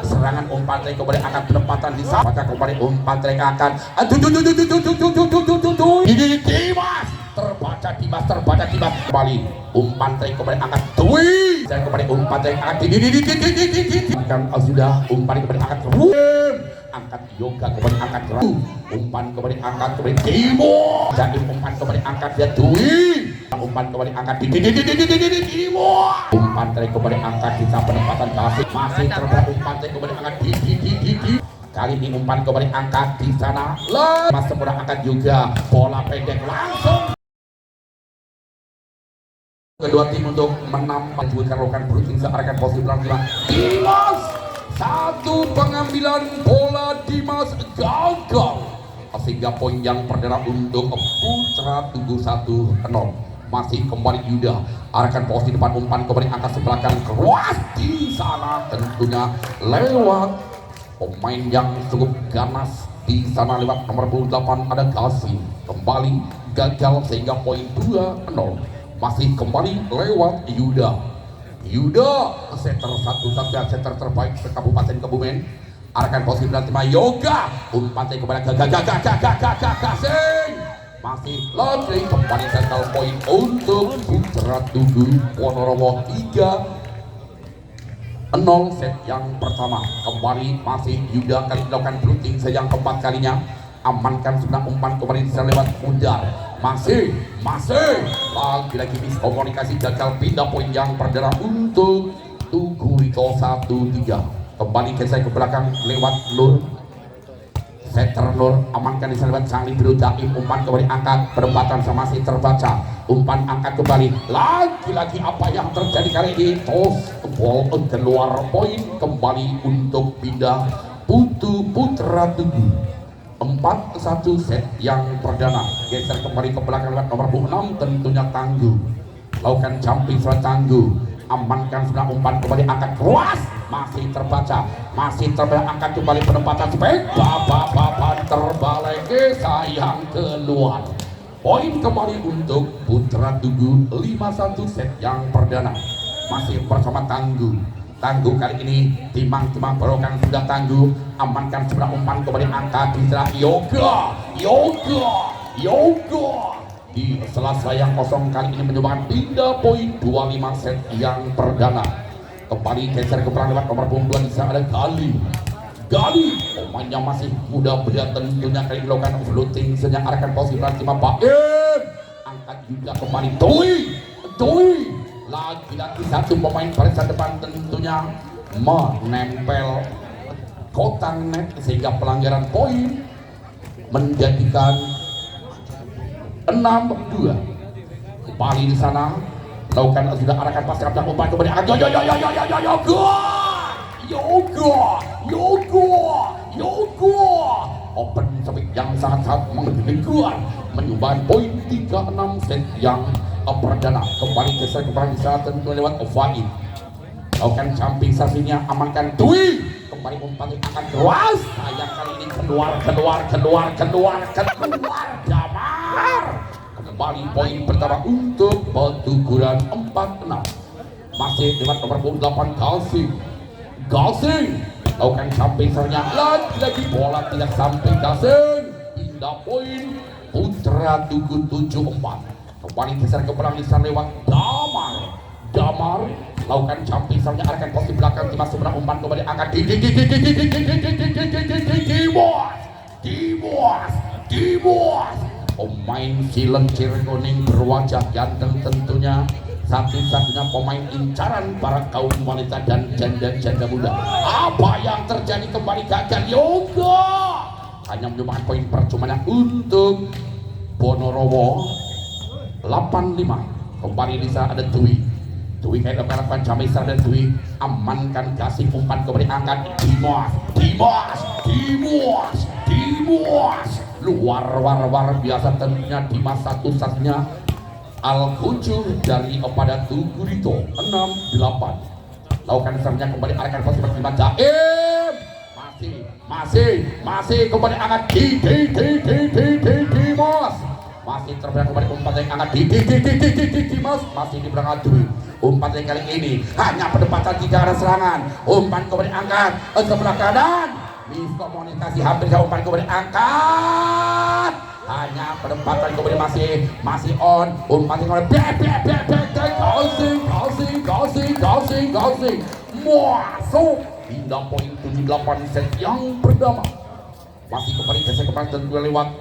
serangan umpan trik kembali akan penempatan di sana, maka kembali umpan trik akan Dimas terbaca kembali umpan trik kembali akan Dwi dan kembali umpan trik akan kan sudah umpan kembali akan angkat yoga kembali angkat umpan kembali angkat kembali Timo jadi umpan kembali angkat dia Dwi umpan kembali angkat Timo umpan trik kembali angkat di penempatan kasih masih terbaik umpan trik kembali angkat di kali ini umpan kembali angkat di sana Mas Semurah angkat juga bola pendek langsung kedua tim untuk menambah juga rokan berusaha searahkan posisi belakang Dimas satu pengambilan bola Dimas gagal sehingga poin yang perdana untuk Putra Tugu 1-0 masih kembali Yuda arahkan posisi depan umpan kembali angkat sebelakang keras di sana tentunya lewat pemain yang cukup ganas di sana lewat nomor 28 ada Kasih kembali gagal sehingga poin 2-0 masih kembali lewat Yuda setter satu-satunya setter terbaik se Kabupaten Kebumen arahkan posisi belakang Yoga umpan kepada Gasing masih lagi kembali total poin untuk Putra Tugu Ponorogo 3-0 set yang pertama kembali masih Yuda kali melakukan blocking yang keempat kalinya amankan sudah umpan kembali bisa lewat udar masih lagi miskomunikasi gagal pindah poin yang perdana untuk Tugu Riko 1-3 kembali geser ke belakang lewat Nur setter Nur amankan bisa lewat Sangli Biru Daim umpan kembali angkat perempatan sama masih terbaca umpan angkat kembali lagi-lagi apa yang terjadi kali ini toss ball keluar poin kembali untuk pindah Putra Tugu 4-1 set yang perdana geser kembali ke belakang lewat nomor 6 tentunya Tangguh lakukan jumping surat Tangguh amankan sudah umpan kembali angkat keras masih terbaca angkat kembali penempatan spek bapak terbalik sayang keluar poin kembali untuk Putra Tugu 5-1 set yang perdana masih bersama Tangguh kali ini timang berokan sudah Tangguh amankan sebelah umpan kembali angkat di sebelah Yoga di selasa yang kosong kali ini menyumbangkan pindah poin 25 set yang perdana kembali geser ke belakang lewat nomor 22 di sana ada Gali pemainnya masih muda belia tentunya kali melakukan floating sejak arahkan posisi belakang Baim angkat juga kembali Doi lagi-lagi satu pemain barisan depan tentunya menempel kotak net sehingga pelanggaran poin menjadikan 6-2 kembali di sana lakukan sudah arahkan pas ke belakang umpan kembali akan Yoga open sampai yang sangat mengejutkan menyumbang poin 3-6 set yang perdana kembali geser ke belakang saat tentu lewat Ovai lakukan jumping sasinya amankan Dwi kembali umpan akan keras sayang kali ini keluar Damar kembali poin pertama untuk Petuguran 4-6 masih lewat nomor 28 Gasing lakukan jumping sasinya lagi bola tidak sampai Gasing pindah poin Putra Tugu 7-4 kembali geser ke belakang lisan lewat Damar lakukan jumping misalnya arahkan posisi belakang Dimas seberang umpan kembali akan Dimas pemain Silen Cirekoning berwajah ganteng tentunya satu-satunya pemain incaran para kaum wanita dan janda muda apa yang terjadi kembali gagal Yoga hanya menyumbangkan poin percuma untuk Ponorogo 85 kembali di sana ada Dwi kayak melakukan jamisar dan Dwi amankan kasih umpan kembali angkat Dimas luar biasa tentunya Dimas satu-satunya Al-Kucu dari pada Tugu Rito 6-8 lakukan serangnya kembali arahkan posisi bertimbang Jaim masih kembali angkat Dimas masih terberak kembali umpan yang angkat di mas masih di belakang Dwi. Umpan yang kali ini hanya pendapatan tidak ada serangan. Umpan kembali angkat sebelah kanan. Miskomunikasi hampir jauh, umpan kembali angkat. Hanya pendapatan kembali masih on. Umpan kembali gausing masuk hingga poin 78 set yang pertama. Masih kembali geser kembali tentu lewat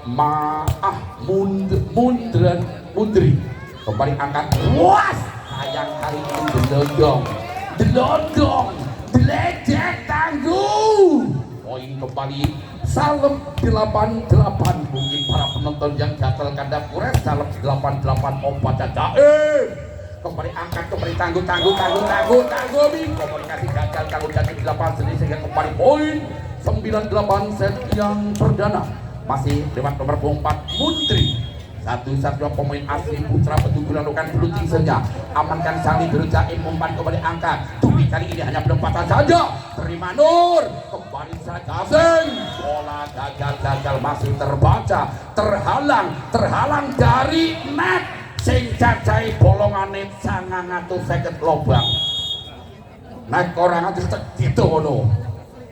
Mundri kembali angkat luas. Sayang kali ini delodong dilecek tangguh. Poin kembali Salem 88. Mungkin para penonton yang gatal kanda kures Salem 88 obat gaib. Kembali angkat, kembali tangguh komunikasi gagal kalau jadi 8 sendiri sehingga kembali poin 98 set yang perdana. Masih lewat nomor 4 Mundri. Satu-satunya pemain asli putra Bedugul lakukan blocking saja. Amankan Sali Berjaim, umpan kembali angkat. Dwi kali ini hanya penempatan saja. Terima Nur. Kembali Gasing. Bola gagal masih terbaca. Terhalang dari net. Sing cacai bolongane 950 lobang. Naik orang aja gitu no.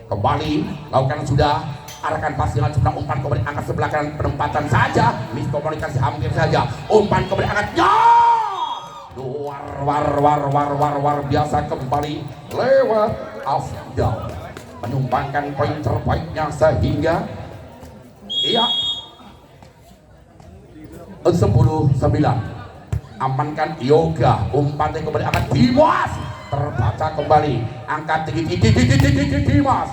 Kembali lakukan sudah arahkan pasangan sebelah umpan kembali angkat sebelah kanan penempatan saja. Miskomunikasi hampir saja. Umpan kembali angkat war biasa kembali lewat Afdal menyumbangkan poin terbaiknya sehingga 10-9. Amankan Yoga, umpan kembali angkat Dimas, terbaca kembali angkat tinggi Dimas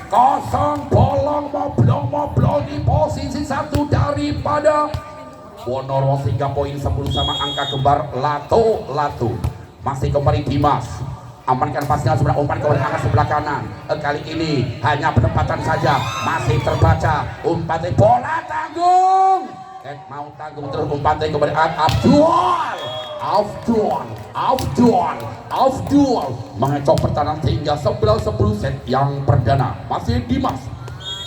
kosong bolong moblong di posisi 1 daripada Wonoro sehingga poin 10 sama angka kembar Lato. Masih kembali Dimas, amankan pasnya sebelah umpan kembali angkat sebelah kanan. Kali ini hanya penempatan saja, masih terbaca umpan bola tanggung. Mau tanggung terus umpan kembali Abdul mengecok pertahanan sehingga 11-10 set yang perdana. Masih Dimas,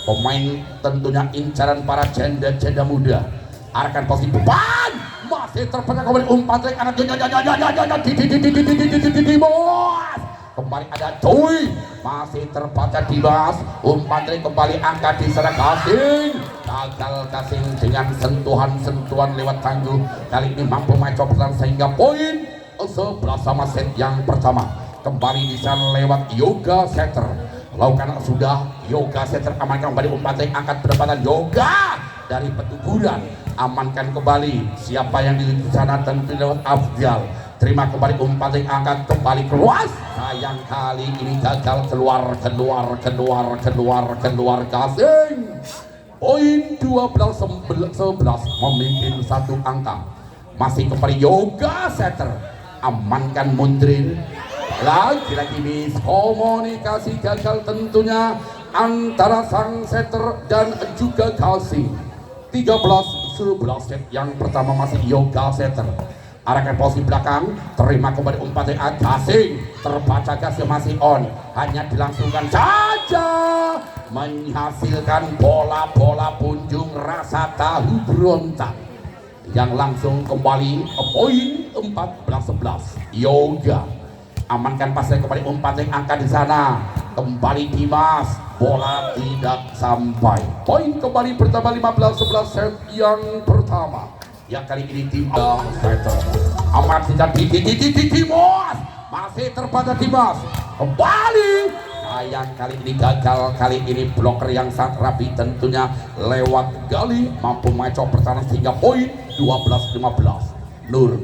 pemain tentunya incaran para janda muda. Arahkan posisi depan, masih terbaca kembali umpan anak Dimas. Kembali ada Dwi, masih terbaca Dimas, umpan kembali angkat di sana Gasing. Gagal Gasing dengan sentuhan lewat tangguh. Kali ini mampu mengecok pertahanan sehingga poin 11 sama set yang pertama. Kembali di sana lewat Yoga Setter. Lakukan sudah Yoga Setter, amankan kembali umpan angkat pendapatan Yoga dari petuburan. Amankan kembali siapa yang di sana tentu lewat Afdal. Terima kembali umpan angkat kembali keluar. Sayang kali ini gagal keluar Gasing. Poin 12-11 memimpin satu angka. Masih kembali Yoga Setter, amankan Mundrin. Lagi-lagi miskomunikasi gagal tentunya antara sang setter dan juga Gasing. 13-11 set yang pertama masih Yoga Setter. Arahkan posisi belakang, terima kembali umpan Gasing, terbaca Gasing masih on, hanya dilangsungkan saja, menghasilkan bola punjung rasa tahu berontak yang langsung kembali poin 14-11. Yoga amankan pasnya kembali umpan angkat di sana, kembali Dimas, bola tidak sampai. Poin kembali pertama 15-11 set yang pertama. Yang kali ini tim amat tidak Dimas, masih terbaca Dimas, kembali. Sayang kali ini gagal, kali ini bloker yang sangat rapi tentunya lewat Gali mampu mengecok pertahanan sehingga poin 12-15. Nur,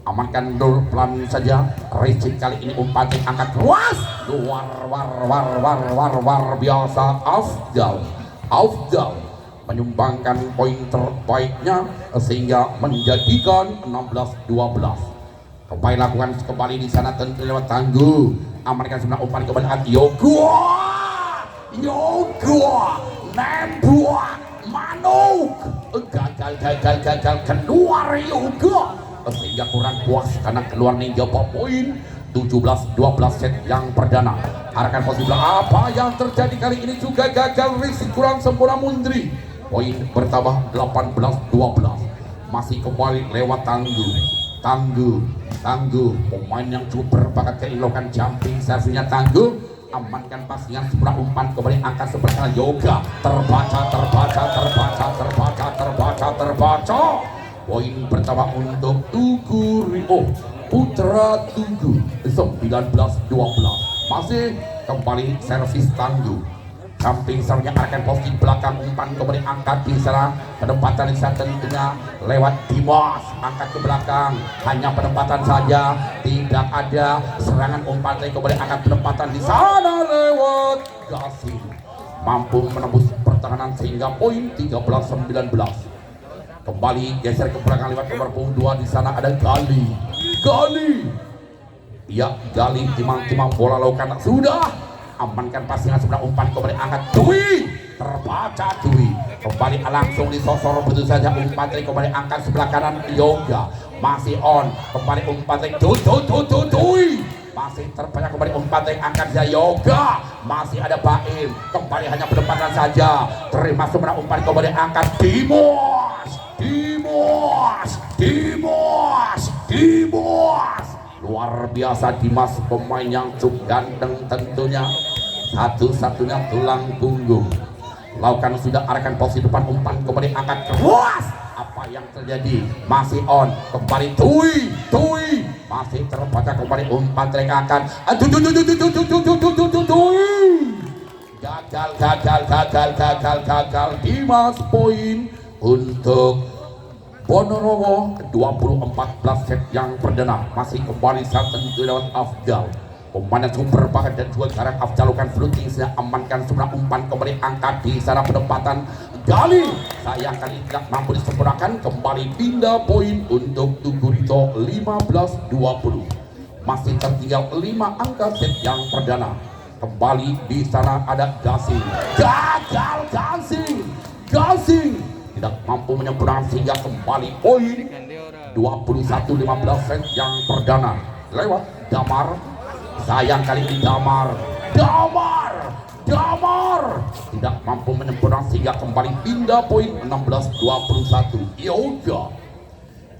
amankan Nur pelan saja. Ricik kali ini umpan angkat luas, luar biasa. Afdal menyumbangkan poin terbaiknya sehingga menjadikan 16-12. Kembali lakukan kembali di sana tentu lewat tangguh. Amankan sebenarnya umpan kembali Yoga nembak Manuk, gagal keluar Yoga sehingga kurang puas karena keluar ninja poin 17-12 set yang perdana. Arahkan posisi apa yang terjadi kali ini juga gagal, risik kurang sempurna Mundri. poin bertambah 18-12. Masih kembali lewat Tangguh pemain yang cukup berbakat keelokan jumping servisnya. Tangguh amankan pasingan sebelah umpan kembali angkat sebelah Yoga, terbaca. Poin pertama untuk Tugu Rio Putra Tugu 19-12. Masih kembali servis Tangguh. Samping sernya akan posisi belakang umpan kembali angkat di sana penempatan di sana tentunya lewat Dimas, angkat ke belakang hanya penempatan saja, tidak ada serangan umpan kembali angkat penempatan di sana lewat Gasing, mampu menembus pertahanan sehingga poin 13-19. Kembali geser ke belakang lewat nomor punggung 2 di sana ada Gali. Ya, Gali timang bola lakukan sudah amankan pasingan sebelah umpan kembali angkat Dwi, terbaca Dwi kembali langsung disosor begitu saja umpan kembali angkat sebelah kanan Yoga masih on kembali umpan Dwi masih terbaca kembali umpan angkat saja Yoga masih ada Baim kembali hanya penempatan saja terima sebelah umpan kembali angkat Dimas luar biasa Dimas, pemain yang cukup ganteng tentunya, satu-satunya tulang punggung. Lakukan sudah arahkan posisi depan umpan kembali angkat keras. Apa yang terjadi? Masih on kembali Tui masih terbaca kembali umpan akan gagal Dimas. Poin untuk Ponorogo 24 set yang perdana. Masih kembali saat tentu lewat Afdal, pemain yang cukup berbakat dan juga sekarang Afdal lakukan floating sudah amankan sebelah umpan kembali angkat di sana penempatan Gali sayang kali tidak mampu disempurnakan. Kembali pindah poin untuk Tugu Rito 15-20. Masih tertinggal 5 angka set yang perdana. Kembali di sana ada Gasing, gagal Gasing tidak mampu menyempurnakan sehingga kembali poin 21-15 set yang perdana lewat Damar. Sayang kali ini Damar tidak mampu menyempurnakan sehingga kembali pindah poin 16-21.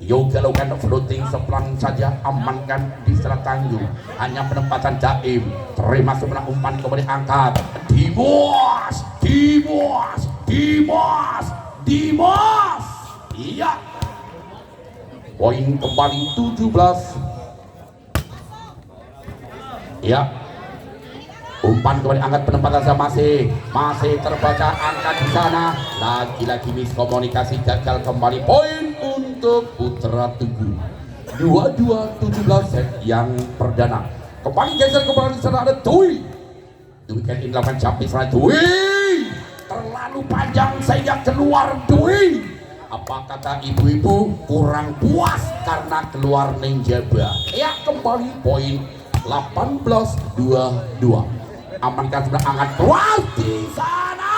Yoga lakukan floating sepelan saja amankan di serat Tangguh hanya penempatan Jaim terima sebelah umpan kembali angkat Dimas. Iya. Poin kembali 17. Ya. Umpan kembali angkat penempatan sama masih terbaca angkat di sana. Lagi-lagi miskomunikasi gagal kembali poin untuk Putra Tugu. 22-17 set yang perdana. Kembali geser kembali di sana ada Dwi kan ini lakukan jumping serangan Dwi. Terlalu panjang sehingga keluar Dwi. Apa kata ibu-ibu kurang puas karena keluar Ninjaba. Ya kembali poin 18-22. Amankan sudah angkat keluar di sana.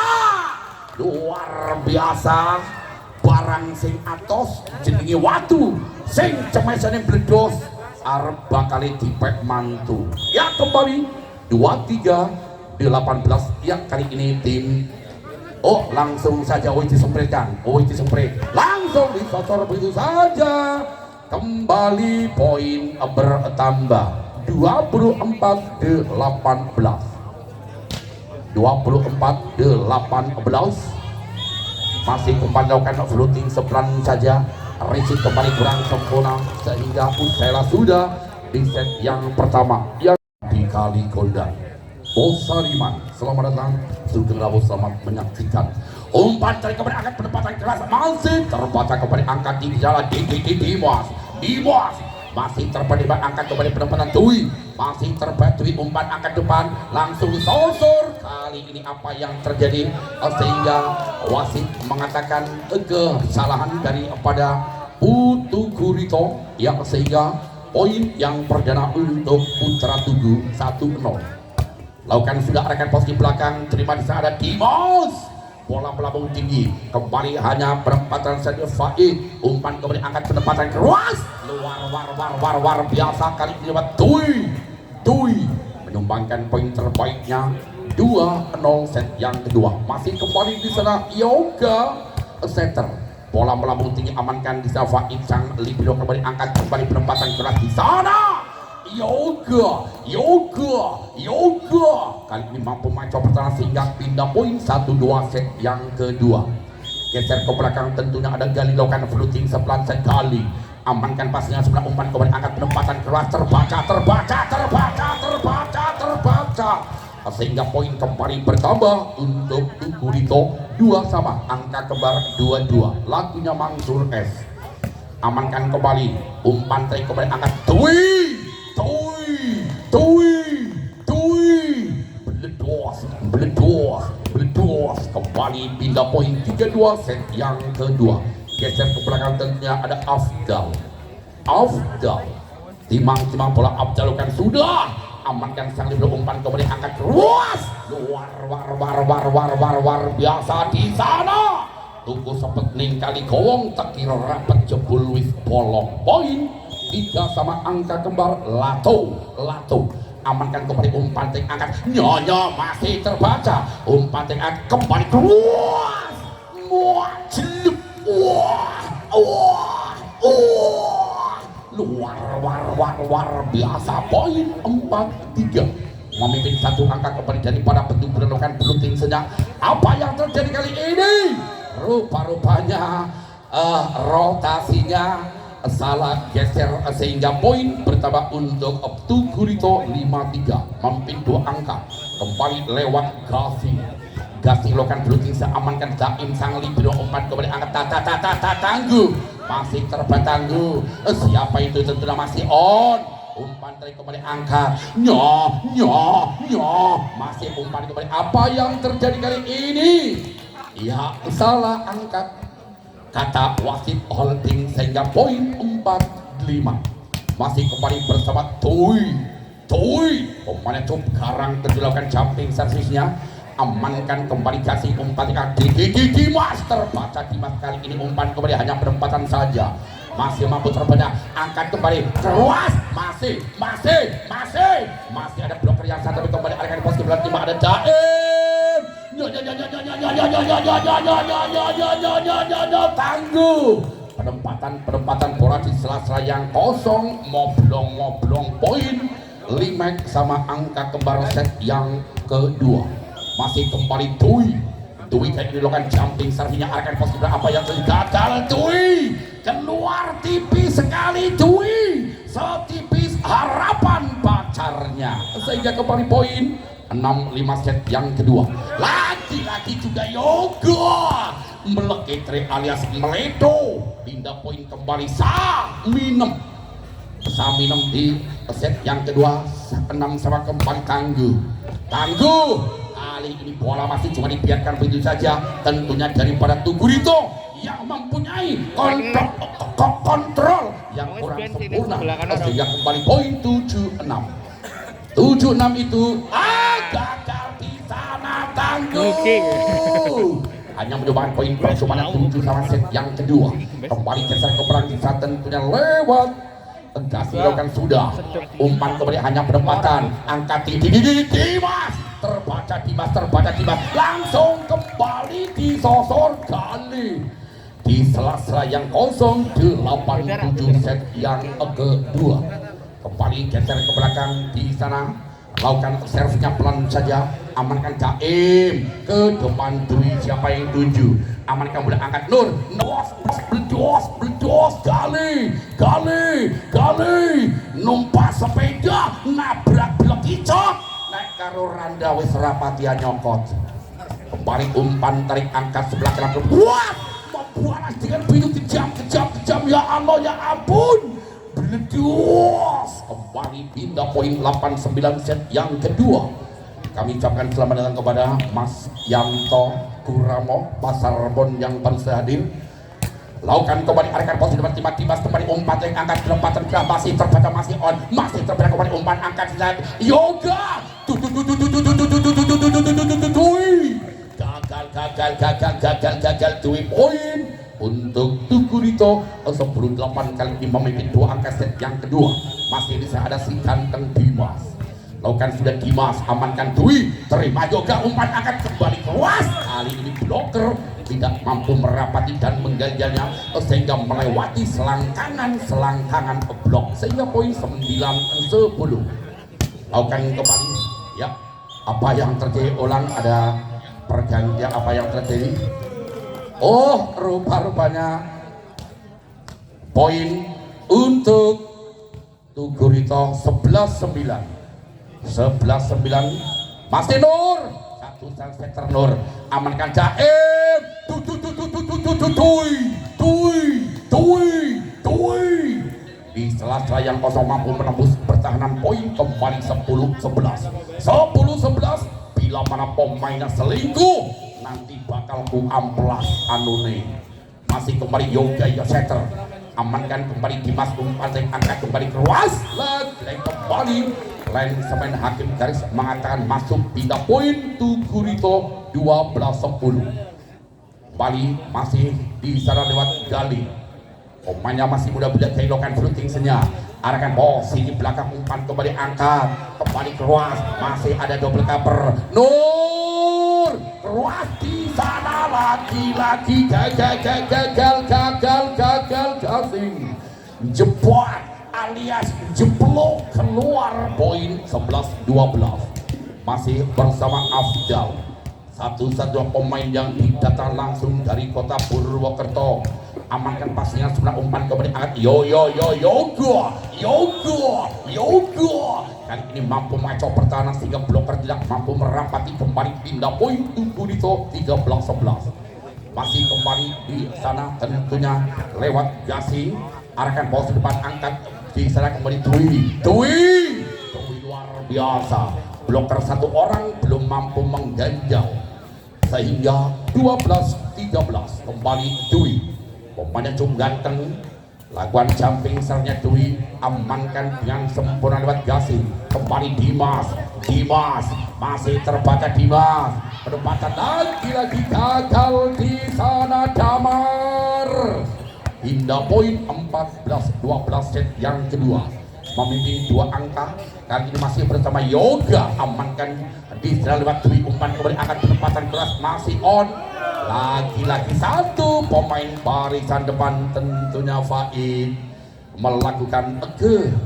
Luar biasa barang sing atos jenenge watu sing cemesane bledos arep bakal dipek mantu. Ya kembali 23-18 yang kali ini tim langsung saja disempretkan. Langsung disosor begitu saja. Kembali poin bertambah 24-18. Masih kembali lakukan floating sepelan saja. Receive kembali kurang sempurna sehingga usailah sudah di set yang pertama yang dikali Goldan. Bosariman, selamat datang. Sugeng Rabu, selamat menyaksikan. Umpan dari kembali angkat penempatan keras masih terbaca kembali angkat di jalan Dimas. Masih terbaca angkat kembali penempatan Dwi. Masih terbaca umpan angkat depan langsung disosor. Kali ini apa yang terjadi sehingga wasit mengatakan kesalahan daripada Putu Gurito yang sehingga poin yang perdana untuk Putra Tugu 1-0. Lakukan sudah arahkan posisi belakang, terima di sana ada Dimas. Bola melambung tinggi, kembali hanya perempatan saja Faid. Umpan kembali angkat penempatan keras. Luar biasa kali ini lewat Dwi menyumbangkan poin terbaiknya 2-0 set yang kedua. Masih kembali di sana Yoga center. Bola melambung tinggi amankan di sana Faid sang libero kembali angkat kembali penempatan keras di sana. Yoga kali ini mampu mencoba pertahanan sehingga pindah poin 1-2 set yang kedua. Geser ke belakang tentunya ada Gali lakukan floating sebelah sekali. Amankan pasnya sebelah umpan kembali angkat penempatan keras terbaca sehingga poin kembali bertambah untuk Tukurito 2 sama angka kembar 22. Lagunya Mansur S. Amankan kembali umpan tadi kembali angkat Beledos kembali pindah poin 3-2 set yang kedua. Geser ke belakang tentunya ada Afdal timang bola Afdal kan sudah amankan sang libero umpan kembali angkat luas luar biasa di sana. Tunggu sepening kali gowong tekir rapat jebul wis bolong. Poin 3 sama angka kembar Lato amankan kembali umpan tek angkat nyonya masih terbaca umpan tek angkat kembali luas luar biasa. Poin 4-3 memimpin satu angka kembali daripada bentuk berenokan beluting sejak. Apa yang terjadi kali ini? Rupa-rupanya rotasinya salah geser sehingga poin bertambah untuk Tukurito 5-3 memimpin 2 angka kembali lewat Gasing lokan beluting seamankan Zaim sang libero umpan kembali angkat tangguh masih terbatangguh. Siapa itu? Tentunya masih on umpan tadi kembali angkat masih umpan kembali. Apa yang terjadi kali ini? Ya salah angkat kata wasit holding sehingga poin 4-5 masih kembali bersama Tui pemain cup garang terjelakan jumping servisnya. Amankan kembali kasih umpan kaki Dimas terbaca Dimas kali ini umpan kembali hanya penempatan saja masih mampu terbaca angkat kembali keras masih ada bloker yang satu tapi kembali arahkan pos kiblat 5 ada Daim tangguh penempatan bola di sela-sela yang kosong moblong poin 5 sama angka kembar set yang kedua. Masih kembali Dwi kayak dilakukan jumping servinya arahkan pos kiblat. Apa yang terjadi? Dwi keluar tipis sekali setipis harapan pacarnya sehingga kembali poin 6-5 set yang kedua. Lagi-lagi juga Yoga meleketre alias meledo pindah poin kembali Saminem di set yang kedua 6 sama kembali tangguh kali ini bola masih cuma dibiarkan begitu saja tentunya daripada Tukurito yang mempunyai kontrol yang kurang sempurna sehingga kembali poin 7-6 itu gagal di sana tangguh hanya menyumbangkan poin percuma 7 sama set yang kedua. Kembali geser ke belakang tentunya lewat Gasing kan sudah umpan kembali hanya penempatan angkat Dimas terbaca Dimas langsung kembali disosor Gali di sela-sela yang kosong 8-7 set yang kedua. Kembali geser ke belakang di sana lakukan servisnya pelan saja amankan Daim ke depan Dwi siapa yang tuju amankan boleh angkat Nur bledos Gali numpak sepeda nabrak blok icot naik karo randa wis rapatia nyokot. Kembali umpan tarik angkat sebelah kanan membualas dengan pintu kejam ya Allah ya ampun bledos. Kembali pindah poin 8-9 set yang kedua. Kami ucapkan selamat datang kepada Mas Yanto Kuramo Pasar Rebon yang baru hadir. Lakukan kembali arahkan posisi depan Dimas kembali umpan yang angkat penempatan masih terbaca masih on masih terbaca kembali umpan angkat Yoga gagal Dwi poin untuk Tukurito sebelum 8 kali ini memimpin 2 angka set yang kedua. Masih bisa ada si ganteng Dimas lakukan sudah Dimas, amankan Dwi, terima yoga, umpan akan kembali keluar. Kali ini bloker tidak mampu merapati dan mengganjalnya sehingga melewati selangkangan blok sehingga poin 9-10. Lakukan kembali ya, apa yang terjadi ulang, ada pergantian, apa yang terjadi? Oh, rupa-rupanya poin untuk Tugurito 11-9 masih Nur, satu sektor Nur, amankan Jaim, di sela-sela yang kosong mampu menembus pertahanan poin kembali 10-11. Bila mana pemainnya selingkuh nanti bakal ku amplas anune. Masih kembali Yoga Yoseter, amankan kembali Dimas, umpan yang angkat kembali keras lagi kembali lain semen hakim garis mengatakan masuk pindah poin Tugurito 12-10. Bali masih di sana lewat Gali, pemainnya masih muda-muda kehilangan shooting senya, arahkan posisi di belakang, umpan kembali angkat kembali keras, masih ada double cover Nur keras di sana lagi-lagi gagal gasing jebot alias jeblok keluar poin 11-12. Masih bersama Afdal, satu-satunya pemain yang didatang langsung dari kota Purwokerto, amankan pastinya sebelah umpan kembali angkat Yoga kali ini mampu mengacau pertahanan sehingga bloker tidak mampu merampati kembali pindah poin Tugurito 13-11. Masih kembali di sana tentunya lewat Gasi, arahkan posisi depan angkat di sana kembali Dwi luar biasa, bloker satu orang belum mampu mengganjal sehingga 12-13 kembali Dwi, pemainnya cukup ganteng, lakukan jumping sernya Dwi, amankan dengan sempurna lewat Gasi, kembali Dimas masih terbaca Dimas, penempatan lagi gagal di sana Damar. Hingga poin 14-12 set yang kedua, memimpin 2 angka. Kali ini masih bersama Yoga, amankan di sana lewat Dwi, umpan kembali akan penempatan keras masih on. Lagi-lagi satu pemain barisan depan tentunya Faid melakukan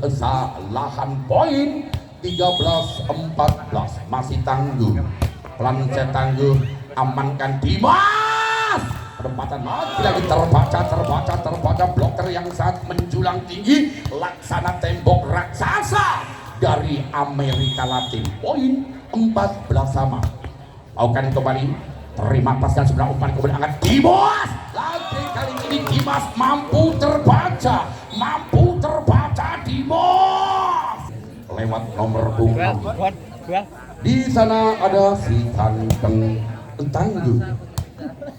kesalahan poin 13-14. Masih tangguh, pelan-pelan tangguh, amankan Dimas, penempatan lagi terbaca bloker yang sangat menjulang tinggi laksana tembok raksasa dari Amerika Latin. Poin 14 sama. Lakukan kembali, terima paskan sebelah umpan kemudian angkat Dimas lagi, kali ini Dimas mampu terbaca Dimas lewat nomor punggung. Di sana ada si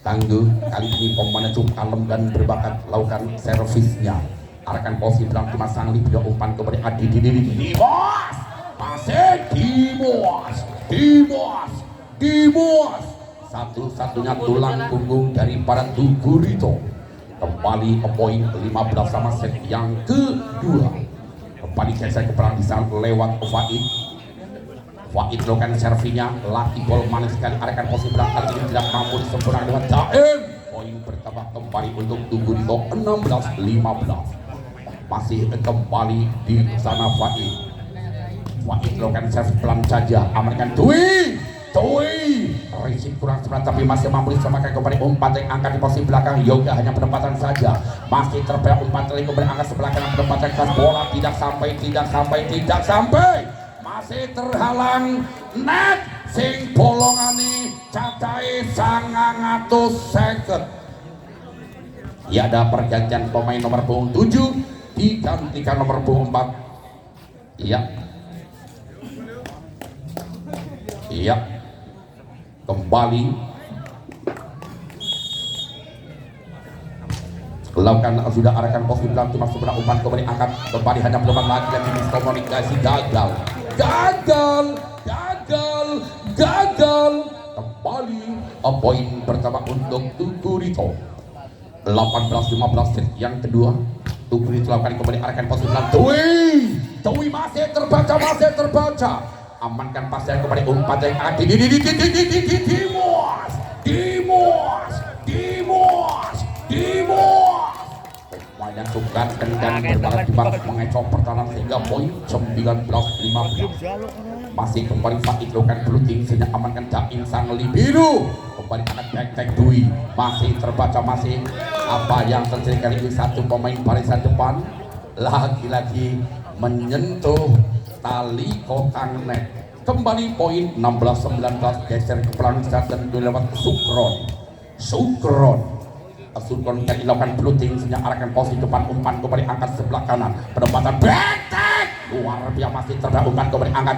Tangguh, kali ini pemainnya cukup kalem dan berbakat lakukan servisnya, arahkan posisi belakang Dimas Sangli, video umpan kembali Adi Dimas, masih Dimas satu-satunya tulang punggung dari para Tugurito. Kembali ke poin 15 sama set yang kedua. Kembali geser ke perang di sana lewat Faid lakukan servinya, laki gol manis sekali, arahkan posisi belakang ini tidak mampu disempurnakan dengan Jaim. Poin bertambah kembali untuk Tugurito 16-15. Masih kembali di sana Faid lakukan servis pelan saja, amankan Dwi risik kurang sebelah tapi masih mampu disamakan kembali, umpan yang angkat di posisi belakang Yoga hanya penempatan saja, masih terbayang umpan yang kembali angkat sebelah kanan, penempatan keras, bola tidak sampai, masih terhalang net sing bolongani cacahe 900 ya. Ada pergantian pemain nomor punggung 7 digantikan nomor punggung 4 iya kembali lakukan sudah arahkan posisi belakang masuk sebelah umpan kembali angkat kembali hanya peluang lagi miskomunikasi gagal kembali poin pertama untuk Tugurito 18-15 set yang kedua. Tugurito lakukan kembali arahkan posisi belakang Dwi masih terbaca amankan pasien kembali umpan yang akan Dimos pemain tugas dan berbakat di bawah mengecoh pertahanan sehingga poin 19-15 masih kembali Fakih lakukan blocking sehingga amankan Daim sang Libiru kembali akan back Dwi masih terbaca masih apa yang terjadi kali ini satu pemain barisan depan lagi-lagi menyentuh tali kokang net kembali poin 16-19 geser ke belakang dan lewat Sukron kali lakukan blocking sehingga arahkan posisi depan umpan kembali angkat sebelah kanan penempatan betek luar biasa masih terbaik umpan kembali angkat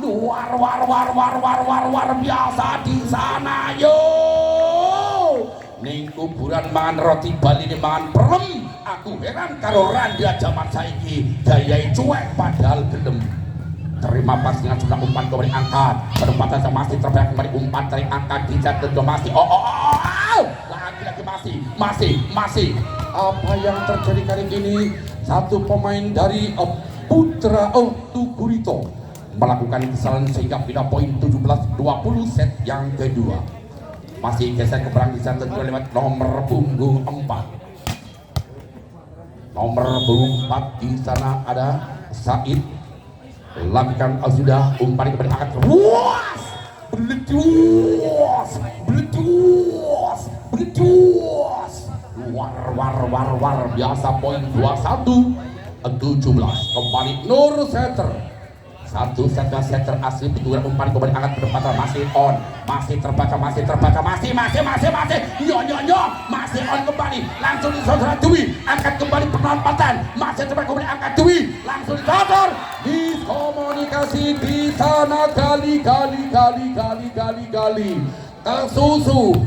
luar biasa di sana yo ning kuburan mangan roti Bali ini mangan perem aku heran karo Randa zaman saiki gayai cuek padahal gelem terima pas dengan jumlah umpan kembali angkat penempatan yang masih terbaik kembali umpan dari angkat dijatuh masih lagi-lagi masih apa yang terjadi kali ini satu pemain dari Putra Tugurito melakukan kesalahan sehingga pindah poin 17-20 set yang kedua masih geser ke belakang dijatuh lewat nomor punggung 4 di sana ada Said lakukan sudah umpan kepada angkat beledos war biasa poin 21-17 kembali Nur Setter satu setter asli petugas umpan kembali angkat penempatan masih on masih terbaca masih masih on kembali langsung disodor Dwi angkat kembali penempatan masih terbaca kembali angkat Dwi langsung disodor diskomunikasi di sana kali ke susu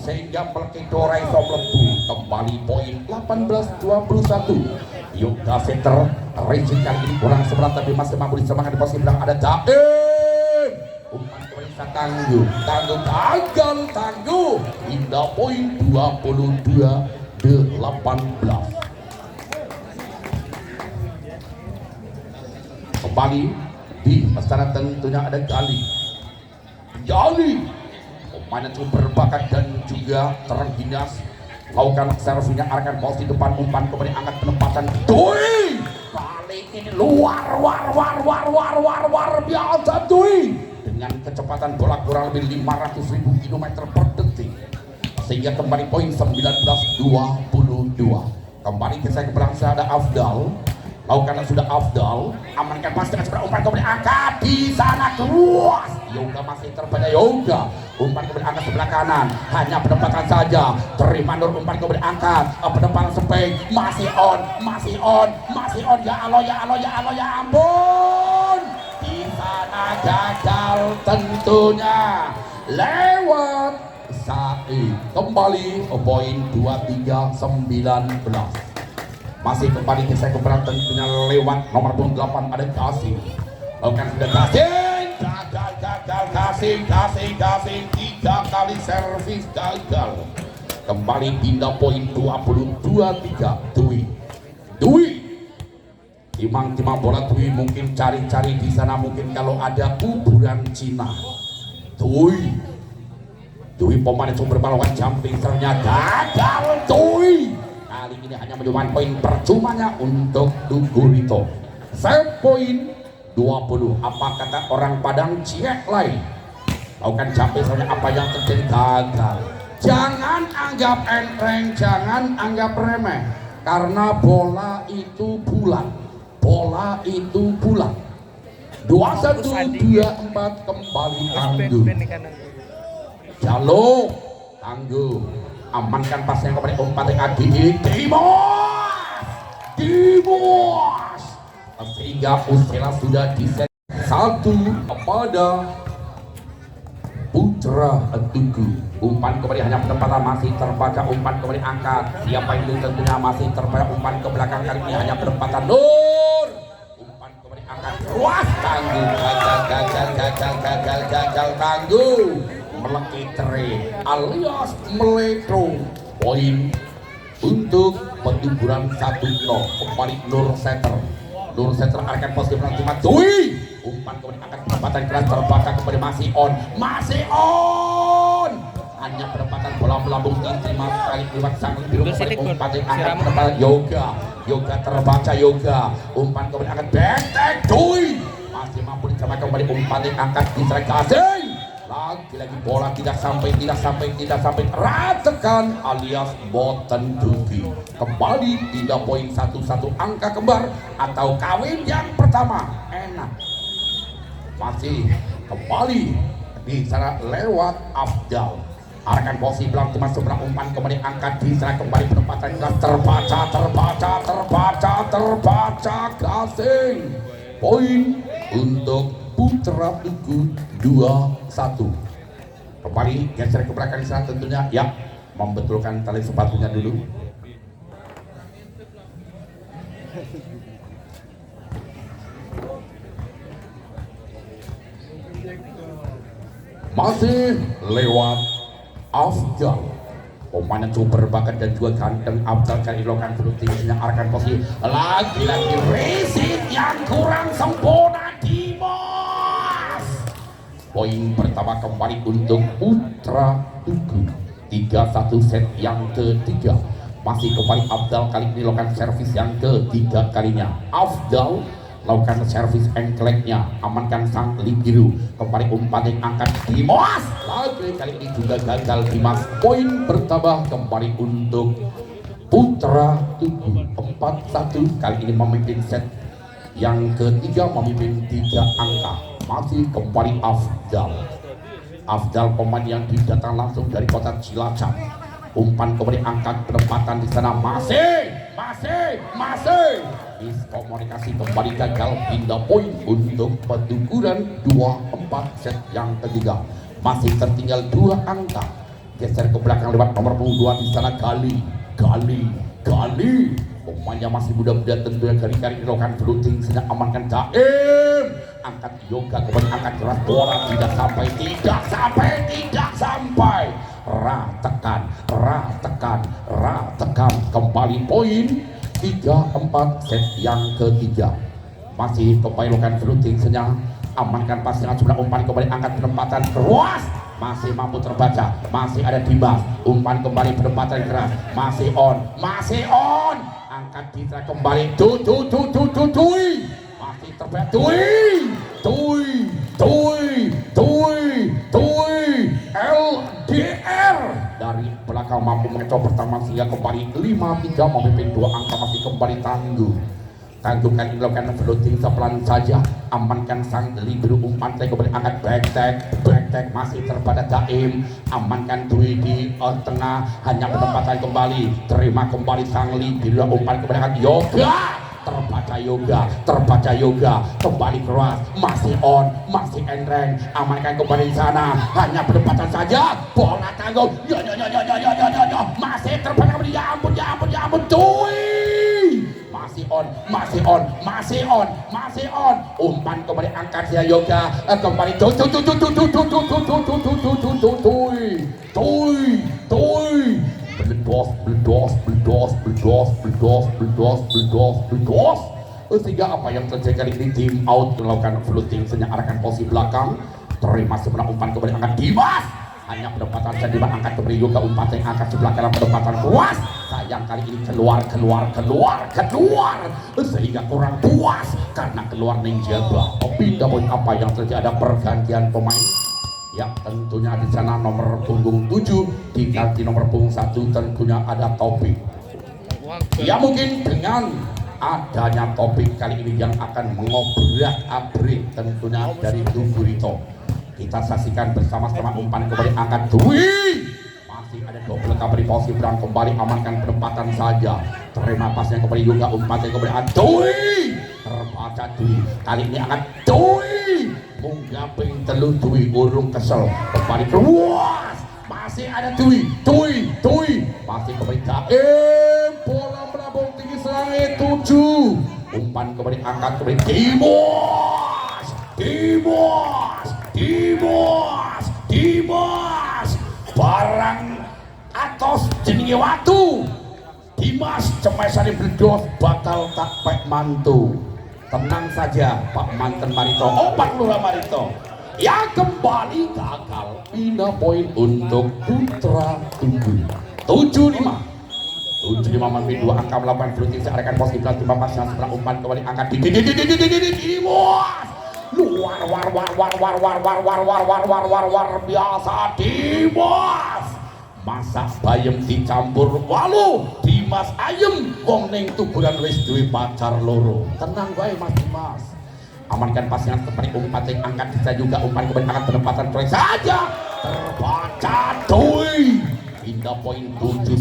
sehingga Pelkidora iso mlebu kembali poin 18-21 Yoga Center racing kali ini kurang sebelah tapi masih mampu disemangat di posisi belakang ada Daim umpan kembali tangguh hingga poin 22-18 kembali di Astana tentunya ada Gali pemain yang cukup berbakat dan juga terengginas lakukan servinya arahkan posisi depan umpan kembali angkat penempatan Dwi kali ini luar biasa Dwi dengan kecepatan bola kurang lebih 500.000 km per detik sehingga kembali poin 19-22 kembali ke saya ke belakang ada Afdal lakukan sudah Afdal amankan pas dengan seberang umpan kembali angkat di sana keluar Yoga masih terbaca Yoga umpan kembali angkat sebelah kanan hanya penempatan saja terima Nur umpan kembali angkat penempatan sepeng masih on ya Allah ya ampun di sana gagal tentunya lewat Said kembali poin 23-19 masih kembali ke saya keberatan tentunya lewat nomor 8 ada Kasih lakukan sudah Kasih 3 kali servis gagal kembali pindah poin 22-3 Dwi timang bola Dwi mungkin cari-cari di sana mungkin kalau ada kuburan Cina Dwi pemain sumber melawan jumping sernya gagal Dwi kali ini hanya menyumbang poin percumanya untuk Tugurito set poin 20 apa kata orang Padang ciek lain lakukan jumping sernya apa yang terjadi gagal jangan anggap enteng jangan anggap remeh karena bola itu bulat 21-24 kembali tangguh amankan pasnya kepada umpan yang Dimos sehingga Usela sudah diset satu kepada Putra Tugu umpan kembali hanya penempatan masih terbaca umpan kembali angkat siapa itu tentunya masih terbaca umpan ke belakang kali ini hanya penempatan Nur umpan kembali angkat ruas tangguh gagal tangguh melekitre alias meletro poin untuk penuburan 1-0 kembali Nur Setter akan posisi penalti Dwi umpan kemudian akan penempatan keras terbaca kembali masih on hanya penempatan bola melambung diterima sekali lewat sang biru kembali umpan yang akan penempatan Yoga terbaca umpan kemudian akan benteng Dwi masih mampu dicerama kembali umpan yang akan diserang Gasing lagi bola tidak sampai ratekan alias boten dugi kembali 3 poin 1-1 angka kembar atau kawin yang pertama enak masih kembali di sana lewat Afdal arahkan posisi belakang masuk sebelah umpan kemudian angkat di sana kembali penempatan terbaca Gasing poin untuk Putra Tugu 2-1 kembali geser ke belakang sana tentunya ya membetulkan tali sepatunya dulu masih lewat Afdal pemain super bakat dan juga ganteng Afdal kali dilakukan tingginya arahkan posisi lagi-lagi racing yang kurang sempurna Dimas poin pertama kembali untuk Putra Tugu 3-1 set yang ketiga masih kembali Afdal kali ini dilakukan servis yang ketiga kalinya Afdal lakukan servis engkleknya amankan sang biru kembali umpan yang angkat Dimas lagi kali ini juga gagal Dimas poin bertambah kembali untuk Putra Tugu 4-1 kali ini memimpin set yang ketiga memimpin 3 angka masih kembali Afdal pemain yang didatang langsung dari kota Cilacap umpan kembali angkat penempatan di sana masih miskomunikasi kembali gagal pindah poin untuk penukuran 2-4 set yang ketiga masih tertinggal 2 angka geser ke belakang lewat nomor punggung 2 di sana Gali pemainnya masih muda-muda tentunya kali-kali dilakukan blocking sedang amankan Daim angkat Yoga kemudian angkat keras bola tidak sampai ratekan kembali poin 3-4 set yang ketiga masih kembali lakukan blocking sedang amankan pasangan sebelah umpan kembali angkat penempatan keras masih mampu terbaca masih ada Dimas umpan kembali penempatan keras masih on angkat kita kembali Dui masih terbaca Dui LDR dari belakang mampu mengecoh pertama sehingga kembali 5-3 memimpin 2 angka masih kembali tangguhkan dilakukan floating sepelan saja amankan sang libero umpan kembali angkat back masih terpada Daim amankan Dwi di tengah hanya penempatan kembali terima kembali sang libero umpan kembali angkat terbaca Yoga kembali keras masih on masih enreng amankan kembali di sana hanya penempatan saja bola tanggung masih terbaca kembali ya ampun Dwi masih on umpan kembali angkat ya Yoga kembali bledos sehingga apa yang terjadi kali ini tim out melakukan floating senyap arahkan posisi belakang terima sebelah umpan kembali angkat Dimas hanya pendapatan jadi angkat kembali Yoga umpan yang angkat sebelah kanan pendapatan puas sayang kali ini keluar sehingga kurang puas karena keluar Ninjaba pindah poin apa yang terjadi ada pergantian pemain ya tentunya di sana nomor punggung 7 diganti nomor punggung 1 tentunya ada Topik ya mungkin dengan adanya Topik kali ini yang akan mengobrak-abrik tentunya dari Tugurito kita saksikan bersama-sama umpan kembali angkat Dwi masih ada double cover posisi berang kembali amankan penempatan saja terima pasnya kembali juga umpan kembali Dwi terbaca Dwi kali ini angkat Dwi munggaping telu Dwi urung kesel kembali keluar masih ada Dwi masih kembali Daim bola melambung tinggi serangan 7 umpan kembali angkat kembali Dimas barang atos jenenge watu Dimas Cemesani Bledos bakal tak pek mantu. Tenang saja Pak Manten Marito, Pak Lurah Marito. Ya kembali gagal. Pindah poin untuk Putra Tunggul. 75 mampir 2 angka melakukan fluting searahkan pos kiblat 5 pas yang sebelah umpan kembali angkat di Dimas. Luar biasa Dimas. Masa bayem dicampur walu Dimas ayem wong ning tuburan wis duwe pacar loro. Tenang wae Mas Dimas. Amankan pasangan kembali umpan yang angkat bisa juga umpan kembali angkat penempatan proyek saja terbaca doi. Pindah poin 7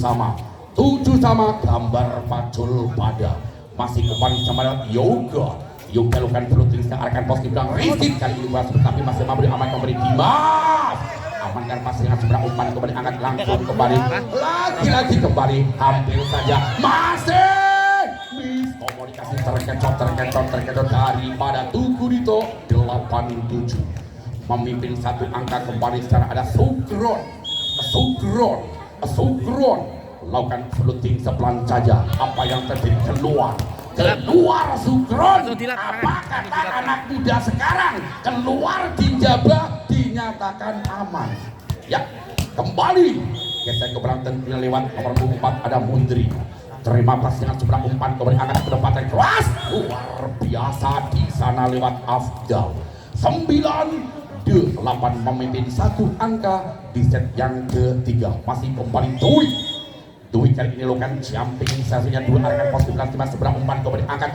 sama gambar pacul pada masih kembali sama Yoga lakukan fluting searahkan pos kiblat Rizky kali ini berhasil tapi masih mampu aman kembali Dimas. Amankan pasangan sebelah umpan kembali angkat langsung kembali lagi kembali hampir saja masih komunikasi terkencot daripada Tugu Dito 87 memimpin 1 angka kembali secara ada Sugron lakukan fluting sepelan saja apa yang terjadi keluar Sugron. Apa kata anak muda sekarang keluar dijabah dinyatakan aman ya kembali geser ke belakang lewat nomor 4 ada Mundri terima pasangan sebelah umpan kembali angkat penempatan keras luar biasa di sana lewat Afdal 9-8 memimpin 1 angka di set yang ketiga masih kembali Dwi kali ini lakukan jumping satunya 2 arahkan pos 11 sebelah umpan kembali angkat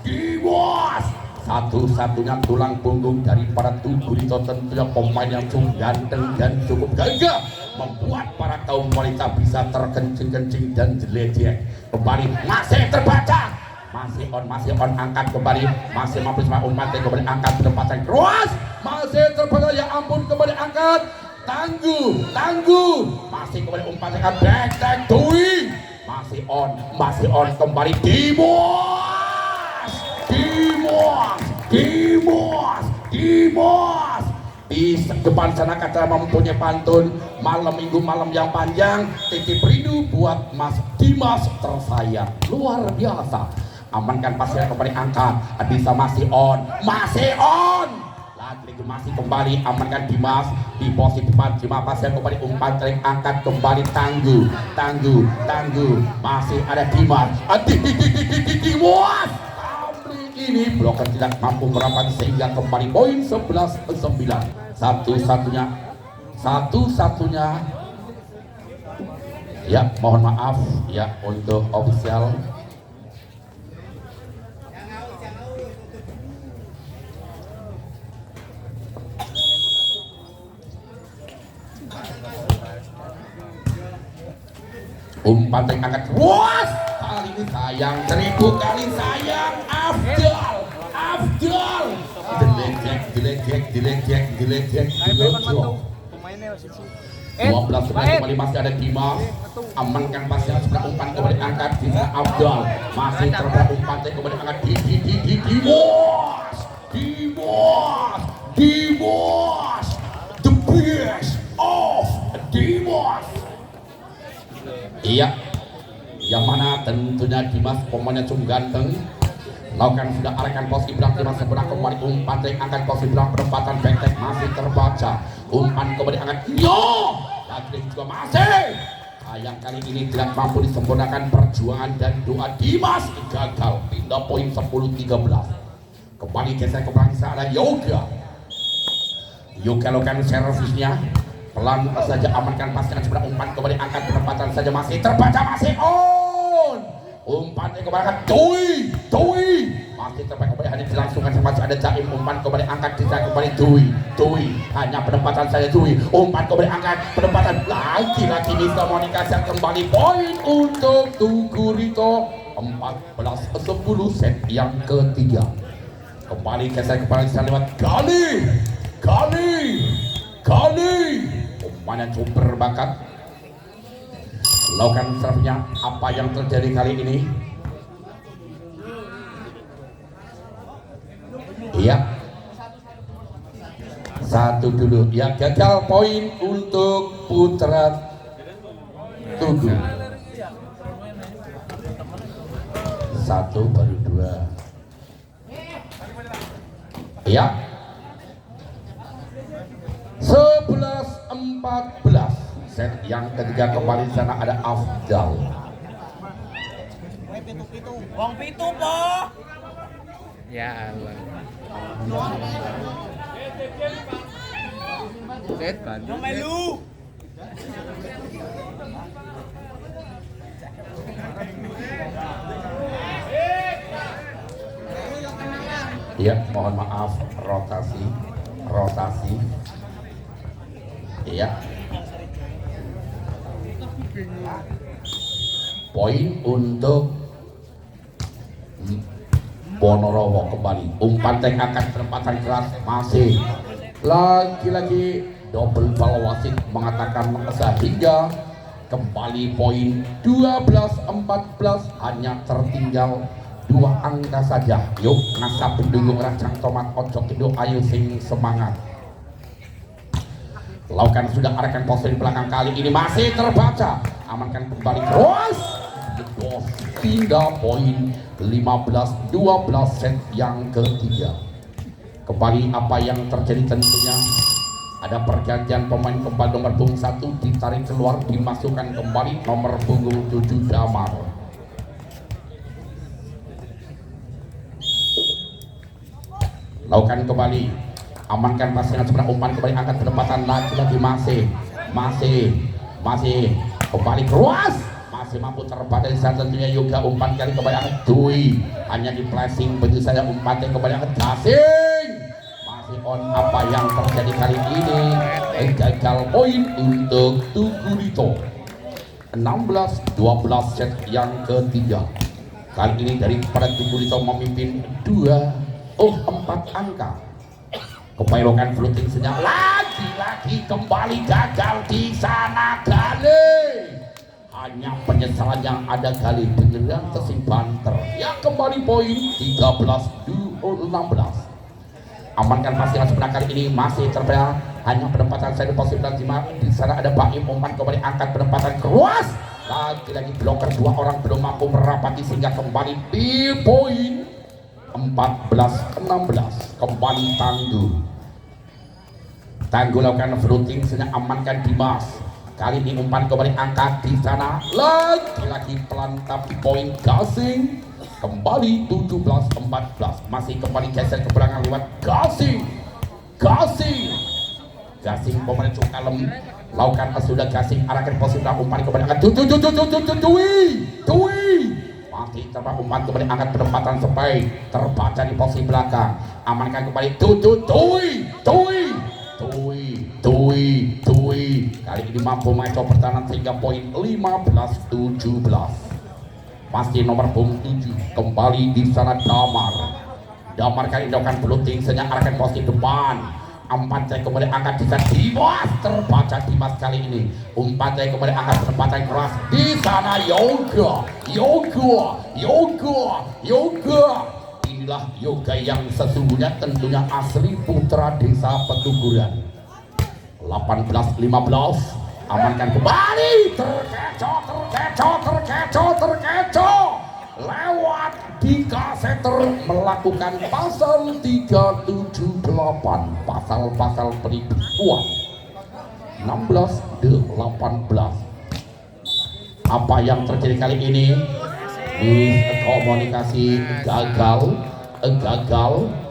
Dimas satu-satunya tulang punggung daripada Tugu Dito tentunya pemain yang cukup ganteng dan cukup gagah membuat para kaum wanita bisa terkencing-kencing dan jeledek kembali masih terbaca masih on angkat kembali masih mampu sama umpan kembali angkat penempatan keras masih terbaca ya ampun kembali angkat tangguh masih kembali umpan angkat back Dwi masih on kembali Dimas di depan sana kata mempunyai pantun malam minggu malam yang panjang titip rindu buat Mas Dimas tersayang luar biasa. Amankan pasnya kembali angkat bisa masih on lagi masih kembali amankan Dimas di posisi depan cuma pasnya kembali umpan tering angkat kembali tangguh masih ada Dimas ini bloker tidak mampu merapat sehingga kembali poin 11-9 satu-satunya ya mohon maaf ya untuk official umpan angkat was kali ini sayang 1000 kali sayang Afdal diledek 12 kembali masih ada Dimas amankan pasnya sebelah umpan kembali angkat di Afdal masih terbaik umpan kembali angkat di Dimas the best of Dimas. Iya, yang mana tentunya Dimas pemainnya cukup ganteng. Lakukan sudah arahkan pos Ibrahim Dimas sebelah kembali umpan angkat pos Ibrahim penempatan back masih terbaca. Umpan kembali angkat lagi juga masih. Sayang kali ini tidak mampu disempurnakan perjuangan dan doa Dimas gagal pindah poin 10-13. Kembali geser ke belakang sana Yoga lakukan servisnya. Pelan saja amankan pasangan sebelah umpan kembali angkat penempatan saja masih terbaca masih on umpan kembali angkat Dwi masih terbaca kembali hanya dilangsungkan sama ada Jaim umpan kembali angkat bisa kembali Dwi hanya penempatan saja Dwi umpan kembali angkat penempatan lagi bisa komunikasi kembali poin untuk Tugu Dito 14-10 set yang ketiga kembali geser kembali lewat Kali umpannya cukup berbakat lakukan serve-nya apa yang terjadi kali ini iya Satu dulu ya, gagal poin untuk Putra Tugu. Satu baru dua ya. 11-14 set yang ketiga kembali di sana ada Afdal. Wong pitu po. Ya Allah. Set kan. Yo melu. Ya, mohon maaf, rotasi. Iya. Poin untuk Ponorogo kembali. Umpan tank akan penempatan keras masih. Lagi-lagi double ball wasit mengatakan sehingga kembali poin 12-14 hanya tertinggal 2 angka saja. Yuk nasab penduyung racang tomat ojo kido ayo sing semangat. Lakukan sudah arahkan pos di belakang, kali ini masih terbaca. Amankan kembali terus. Pindah poin 15-12 set yang ketiga. Kembali apa yang terjadi tentunya ada pergantian pemain kembali. Nomor punggung 1 ditarik keluar, dimasukkan kembali nomor punggung 7 Damar. Lakukan kembali, amankan pasangan sebelah, umpan kembali angkat penempatan lagi masih kembali keras, masih mampu terbatas di sana tentunya Yoga. Umpan kali kembali angkat Dwi, hanya di flashing begitu saja. Umpan kembali angkat Gasing, masih on. Apa yang terjadi kali ini? Gagal poin untuk Tugurito. 16-12 set yang ketiga. Kali ini daripada Tugurito memimpin 4 angka. Keperokan floating senyap lagi kembali gagal di sana kali. Hanya penyesalan yang ada kali beneran tersimpanter. Ya kembali poin 13-16. Amankan pasangan sebelah kali ini masih terbelah. Hanya penempatan saya di posisi 5. Di sana ada Baim, umpan kembali angkat penempatan keras. Lagi bloker 2 orang belum mampu merapati sehingga kembali di poin 14-16. Kembali Tangguh lakukan floating senyap, amankan Dimas. Kali ini umpan kembali angkat di sana. Lagi pelan tapi poin Gasing. Kembali 17-14. Masih kembali geser ke belakang lewat Gasing. Pemain cukup kalem. Lakukan sudah Gasing arahkan posisi umpan kembali angkat. Dwi. Masih terbang umpan kembali angkat penempatan sampai terbaca di posisi belakang. Amankan kembali Tui. Kali ini mampu mencoba pertahanan sehingga poin 15-17. Pasti nomor punggung 7 kembali di sana Damar kali ini akan floating senyap arahkan posisi depan. Umpan saya kemudian angkat di sana Dimas, terbaca Dimas kali ini. Umpan saya kemudian angkat penempatan keras di sana Yoga. Inilah Yoga yang sesungguhnya, tentunya asli putra desa Petuguran. 18-15. Amankan kembali, terkecoh lewat di kaseter melakukan pasal 378, pasal penipuan. 16-18. Apa yang terjadi kali ini? Komunikasi gagal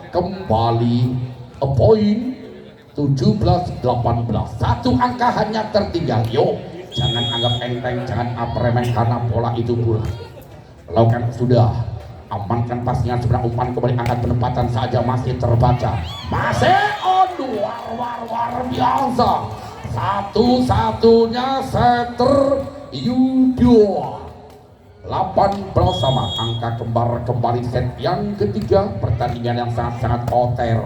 kembali poin 17-18. 1 angka hanya tertinggal. Yo, jangan anggap enteng, jangan remeh karena bola itu bola. Lakukan sudah, amankan pasangan sebelah, umpan kembali angkat penempatan saja masih terbaca. Masih on, war biasa. Satu-satunya setter Yudo. 18 sama, angka kembar kembali set yang ketiga. Pertandingan yang sangat-sangat oter.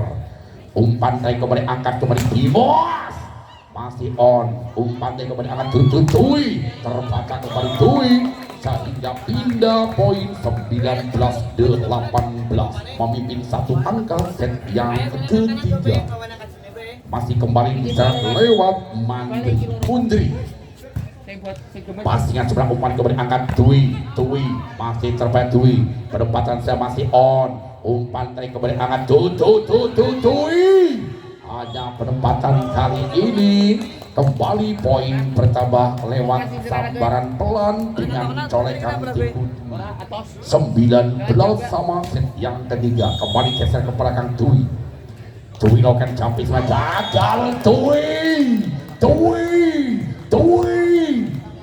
Umpan tadi kembali angkat kembali Dimas, masih on. Umpan tadi kembali angkat Dui, terbaca kembali Dui sehingga pindah poin 19-18, memimpin 1 angka set yang ketiga. masih kembali bisa lewat Mundri. Pasingan sebelah umpan kembali angkat Dwi masih terbaik Dwi, penempatan saya masih on, umpan tadi kembali angkat Dwi. Hanya penempatan kali ini kembali poin bertambah lewat sambaran pelan dengan colekan tipu 19 sama set yang ketiga. Kembali geser ke belakang Dwi lakukan jumping gagal. Dwi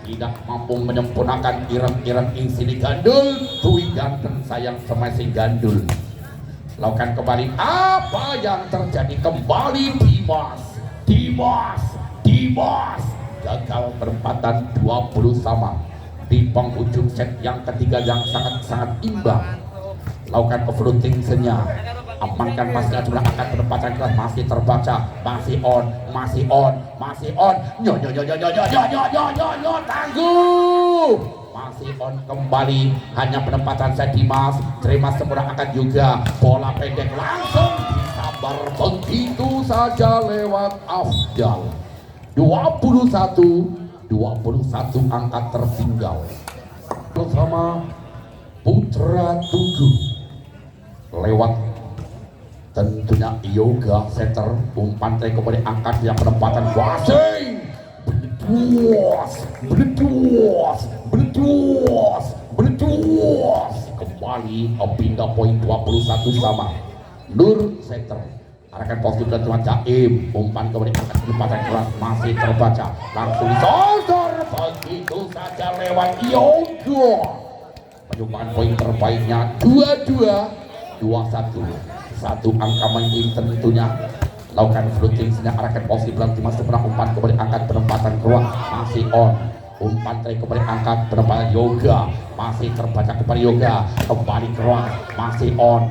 tidak mampu menyempurnakan ireng-ireng insini gandul. Dwi ganteng sayang semasi gandul. Lakukan kembali apa yang terjadi, kembali Dimas gagal perempatan 20 sama di penghujung set yang ketiga yang sangat-sangat imbang. Lakukan overlooting senya, amankan pasnya jumlah angkat penempatan kelas masih terbaca, masih on, tangguh, masih on kembali, hanya penempatan saya Dimas, terima sempurna angkat juga, bola pendek langsung disabar begitu saja lewat Afdal. 21 angkat tertinggal bersama Putra Tugu lewat tentunya Yoga setter, umpan tadi kembali angkat yang penempatan Wasing berduas kembali pindah poin 21 sama. Nur setter arahkan positif dan cuma Jaim, umpan kembali angkat penempatan keras masih terbaca, langsung disosor begitu saja lewat Yoga. Penyumbang poin terbaiknya 22-21, satu angka main tentunya. Lakukan floating sehingga arahkan positif dan cuma sebelah, umpan kembali angkat penempatan keluar masih on, umpan tadi kembali angkat penempatan Yoga masih terbaca kembali Yoga kembali keluar masih on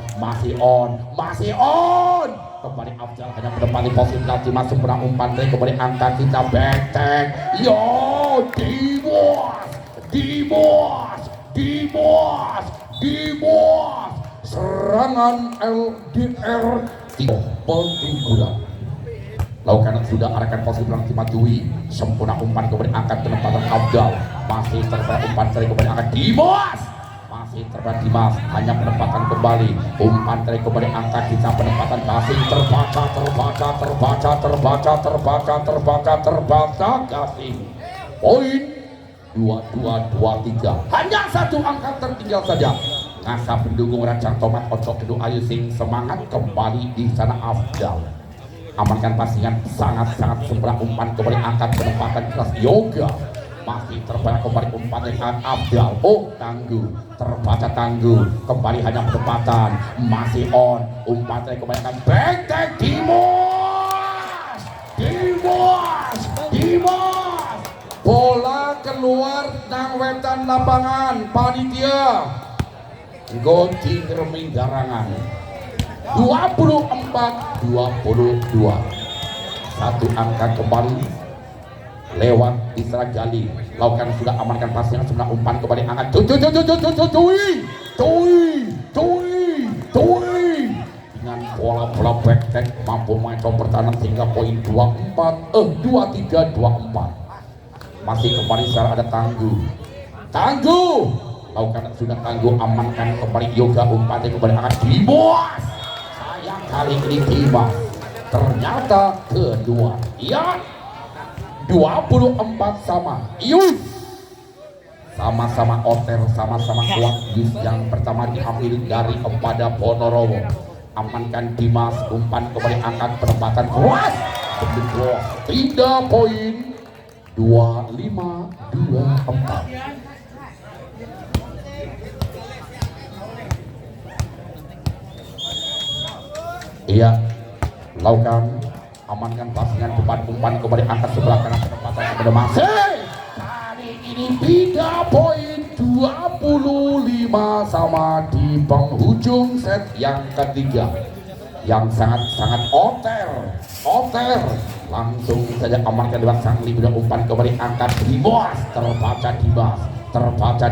kembali Afdal hanya menempati posisi nanti masuk pernah umpan tadi kembali angkat kita benteng Dimas serangan LDR pengunggulan. Lakukan sudah arahkan posisi belakang timah Dwi, sempurna umpan kembali angkat penempatan Afdal masih terbaik umpan tadi kembali angkat Dimas hanya penempatan kembali umpan tadi kembali angkat kita penempatan kasih terbaca kasih poin 22-23, hanya satu angka tertinggal saja. Ngasa pendukung Rancang Tomat Ocok Kedua Ayu Sing semangat kembali di sana. Afdal amankan pasingan sangat-sangat sempurna umpan kembali angkat penempatan kelas Yoga masih terbaca kembali umpan dengan Afdal tangguh kembali hanya penempatan masih on umpan kembali akan benteng Dimas bola keluar nang wetan lapangan panitia Goti Reming Garangan 24-22, satu angka kembali lewat Isra Gali. Lakukan sudah amankan pasnya sebelah umpan kembali angkat dengan bola back mampu main pertahanan sehingga poin 23-24 masih kembali secara ada tangguh lakukan sudah tangguh amankan kembali Yoga umpan kembali angkat Dimas. Sayang kali ini Dimas ternyata kedua 24 sama. Sama-sama oter, sama-sama kuat. Yang pertama diambil dari Empada Ponorogo. Amankan Dimas, umpan kembali angkat penempatan kuat. Tidak poin 25-24. Iya, lakukan amankan pasangan depan umpan kembali angkat sebelah kanan penempatan kepada masih kali ini 3 poin 25 sama di penghujung set yang ketiga yang sangat-sangat oter langsung saja amankan depan sang libero umpan kembali angkat Dimas terbaca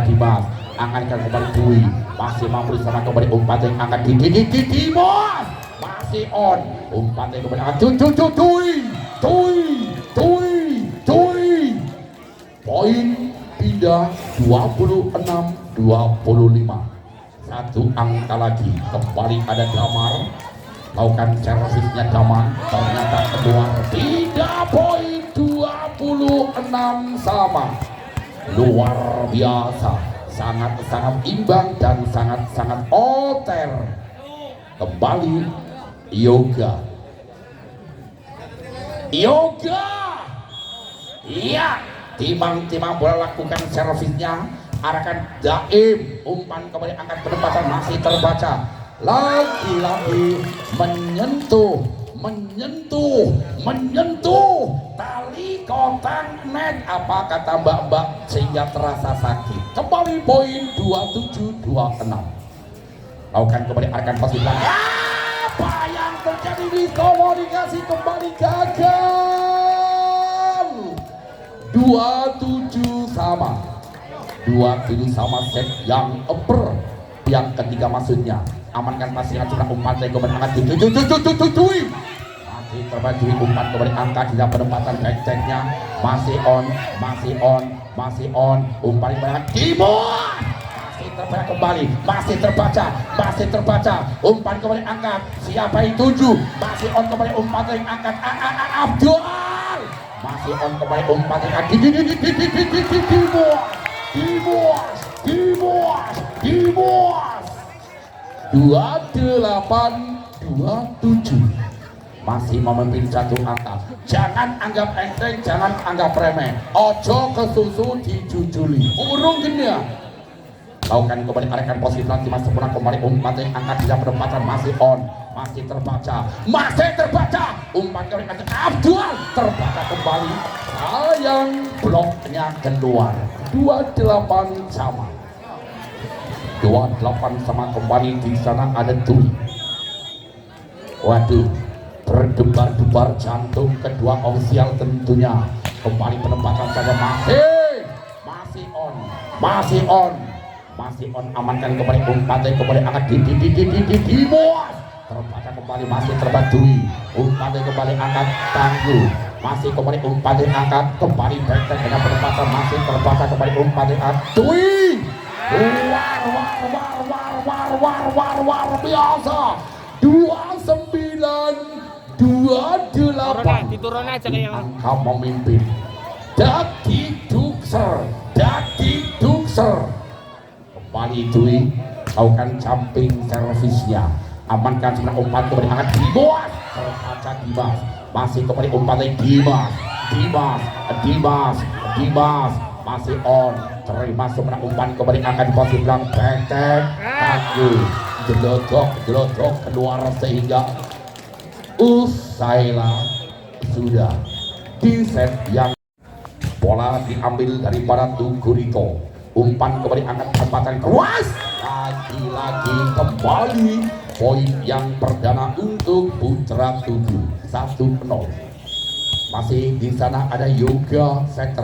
Dimas angkatkan kembali Dwi masih mampu sama kembali umpan yang angkat di Dimas masih on. Umpannya kepada cuy. Poin pindah 26-25. Satu angka lagi. Kembali ada Damar. Lakukan servisnya Damar. Ternyata keluar. Tidak, poin 26 sama. Luar biasa. Sangat-sangat imbang dan sangat-sangat oter. Kembali Yoga. Iya, timang-timang bola lakukan servisnya, arahkan Daim, umpan kembali angkat penempatan masih terbaca, lagi-lagi menyentuh tali kotak net, apa kata mbak-mbak, sehingga terasa sakit. Kembali poin 27-26. Lakukan kembali arahkan pasti belakang. Apa yang terjadi di komunikasi kembali gagal. 27 sama set yang upper. Yang ketiga maksudnya amankan pasingan sudah umpannya kembali angkat masih terbaju umpan kembali angkat di dalam penempatan backchecknya masih on umpan kembali Timur terbaca kembali, masih terbaca umpan kembali angkat, siapa yang tuju, masih on kembali umpan yang angkat Abdul, masih on kembali umpan yang angkat Dimos 28-27 masih memimpin satu angka. Jangan anggap enteng, jangan anggap remeh, ojo kesusu dijujuli urung dunia. Lakukan kembali arahkan posisi nanti masuk sempurna kembali umpan yang angkat di dalam penempatan masih on, masih terbaca umpan kembali angkat Abdul terbaca kembali, sayang bloknya keluar. 28 sama kembali. Di sana ada Tui. Waduh, berdebar-debar jantung kedua ofisial tentunya. Kembali penempatan saja masih on, amankan kembali umpannya kembali angkat di bawah terbaca kembali, masih terbatui umpannya kembali angkat tangguh, masih kembali umpannya angkat kembali benteng dengan penempatan masih terbaca kembali umpannya angkat Dwi war biasa 29-28 turun aja kayak angka memimpin. Dadi Dukser kembali Dwi lakukan jumping servisnya, amankan sebenarnya umpan kembali angkat Dimas terbaca Dimas, masih kembali umpannya Dimas masih on, terima sebenarnya umpan kembali angkat di posisi belakang benteng kaki jelodok keluar sehingga usailah sudah di set yang bola diambil daripada Tugurito. Umpan kembali angkat tempatan keras, lagi-lagi kembali poin yang perdana untuk Putra Tugu 1-0. Masih di sana ada Yoga Setter,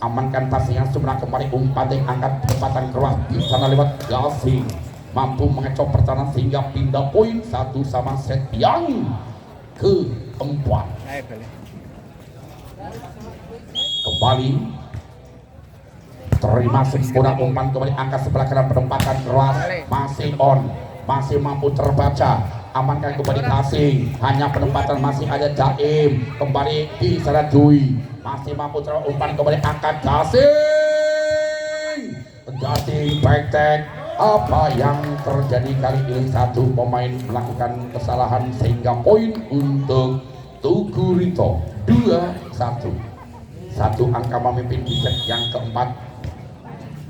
amankan passing yang sebenarnya kembali umpan yang angkat tempatan keras di sana lewat Gasing, mampu mengecoh pertahanan sehingga pindah poin 1 sama set yang keempat. Kembali terima sempurna umpan kembali angkat sebelah kanan penempatan keras, masih on, masih mampu terbaca, amankan kembali Gasing, hanya penempatan masih ada Daim, kembali di sana Dwi, masih mampu terima umpan kembali angkat Gasing back tag. Apa yang terjadi kali ini, satu pemain melakukan kesalahan sehingga poin untuk Tugurito 2-1. Satu angka memimpin di set yang keempat.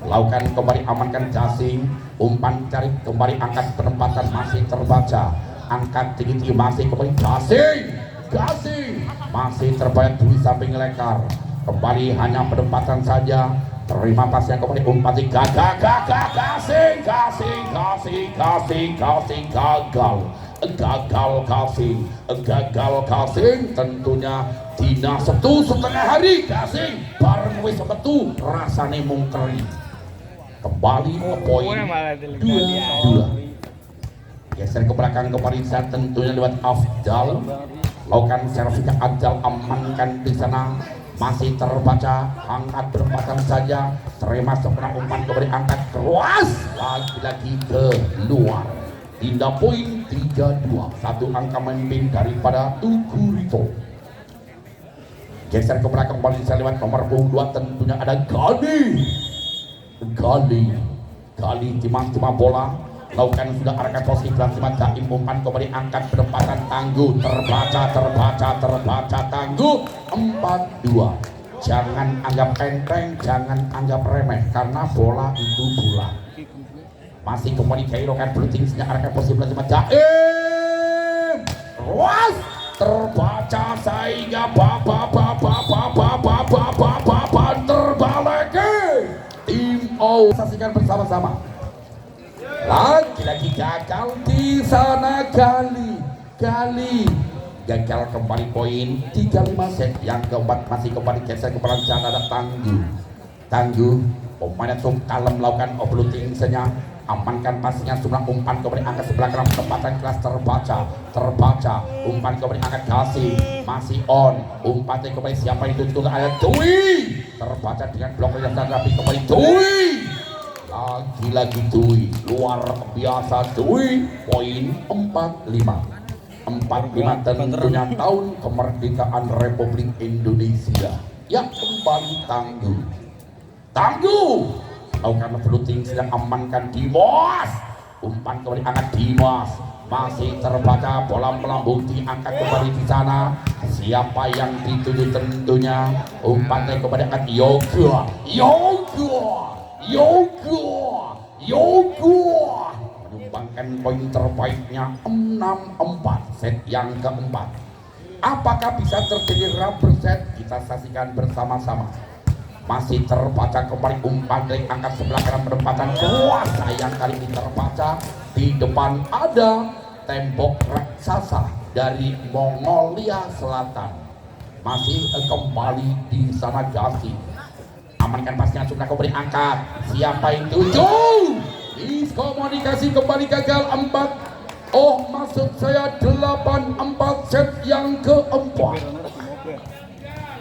Lakukan kembali amankan Gasing, umpan cari kembali angkat penempatan masih terbaca, angkat tinggi masih kembali Gasing masih terbayang Dwi samping lekar, kembali hanya penempatan saja, terima pasnya kembali umpan Gasing gagal Gasing tentunya dina 1,5 hari Gasing bareng wis metu rasane mung kering. Kembali ke poin 2-2. Geser ke belakang ke Parisa, tentunya lewat Afdal. Lakukan servisnya Afdal, amankan di sana. Masih terbaca, angkat berempatan saja. Terima sebenarnya umpan kembali angkat keras. Lagi-lagi ke luar. Indah poin 3-2. Satu angka memimpin daripada Tukurito. Geser ke belakang Parisa lewat nomor 2, tentunya ada Gali timang-timang bola. Lakukan sudah arahkan posisi belakang Daim, umpan kembali angkat berempatan tangguh, terbaca tangguh 4-2. Jangan anggap enteng, jangan anggap remeh, karena bola itu bulat. Masih kembali Kairokan Bluting sejak arahkan posisi belakang Daim. Ruas terbaca sehingga terbalik. Tim O saksikan bersama-sama. Lagi-lagi gagal di sana Gali gagal kembali poin 35 set. Yang keempat masih kembali geser ke perancangan ada Tangguh pemain itu kalem melakukan opening senya, amankan pastinya jumlah umpan kembali angkat sebelah kanan tempatan kelas terbaca umpan kembali angkat kasih masih on umpannya kembali siapa itu ada Dwi terbaca dengan blok yang rapi kembali Dwi. Lagi-lagi Dwi, luar biasa Dwi, poin 45 tentunya tahun kemerdekaan Republik Indonesia. Yang kembali Tangguh lakukan fluting sedang amankan Dimas, umpan kembali angkat Dimas, masih terbaca bola melambung diangkat kembali di sana. Siapa yang dituju tentunya umpannya kembali angkat Yoga menyumbangkan poin terbaiknya 6-4 set yang keempat. Apakah bisa terjadi rubber set? Kita saksikan bersama-sama. Masih terbaca kembali umpan dari angkat sebelah kanan penempatan kuasa yang kali ini terbaca. Di depan ada tembok raksasa dari Mongolia Selatan. Masih kembali di sana Jasi. Amankan pasnya sudah kembali angkat. Siapa itu? Miskomunikasi kembali gagal 4. Oh maksud saya 8-4 set yang keempat.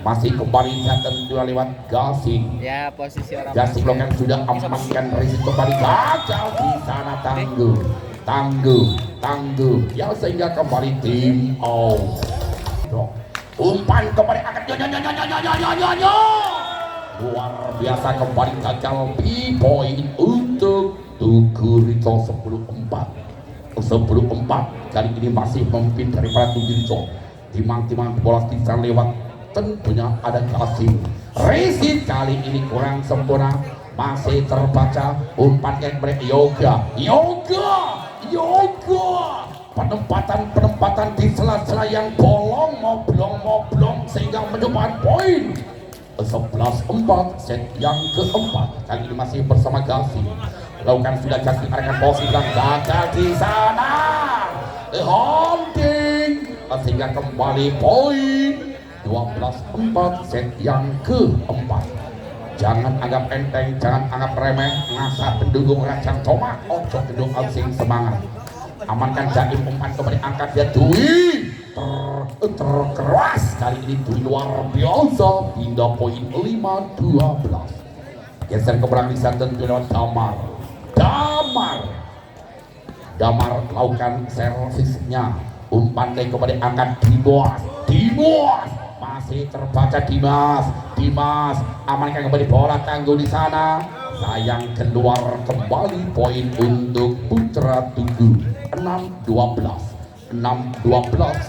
Masih kembali tentunya lewat Gasing. Ya, posisi orang Gasing lokan sudah amankan risiko kembali gagal di sana Tangguh. Ya sehingga kembali tim O. Umpan kembali angkat luar biasa kembali gagal di poin untuk Tukurito 10-4 kali ini masih memimpin daripada Tukurito. Timang-timang bola bisa lewat tentunya ada Kasih. Resit kali ini kurang sempurna, masih terbaca umpan yang Yoga penempatan di sela-sela yang bolong moblong sehingga menyumbang poin 11-4 set yang keempat. Kali ini masih bersama Gasing. Lakukan sudah Gasing arahkan posisi dan gagal di sana. Holding sehingga kembali poin 12-4 set yang keempat. Jangan anggap enteng, jangan anggap remeh. Ngasah pendukung Rajang Tomak, ojo pendukung asing semangat. Amankan Jaim, umpan kembali angkat dia Dwi. Terkeras kali ini Dwi luar biasa. Pindah poin 5-12. Geser ke belakang bisa tentu lewat Damar lakukan servisnya. Umpan kembali angkat Dimas. Masih terbaca Dimas amankan kembali bola tangguh di sana. Sayang keluar kembali poin untuk Putra Tugu 6-12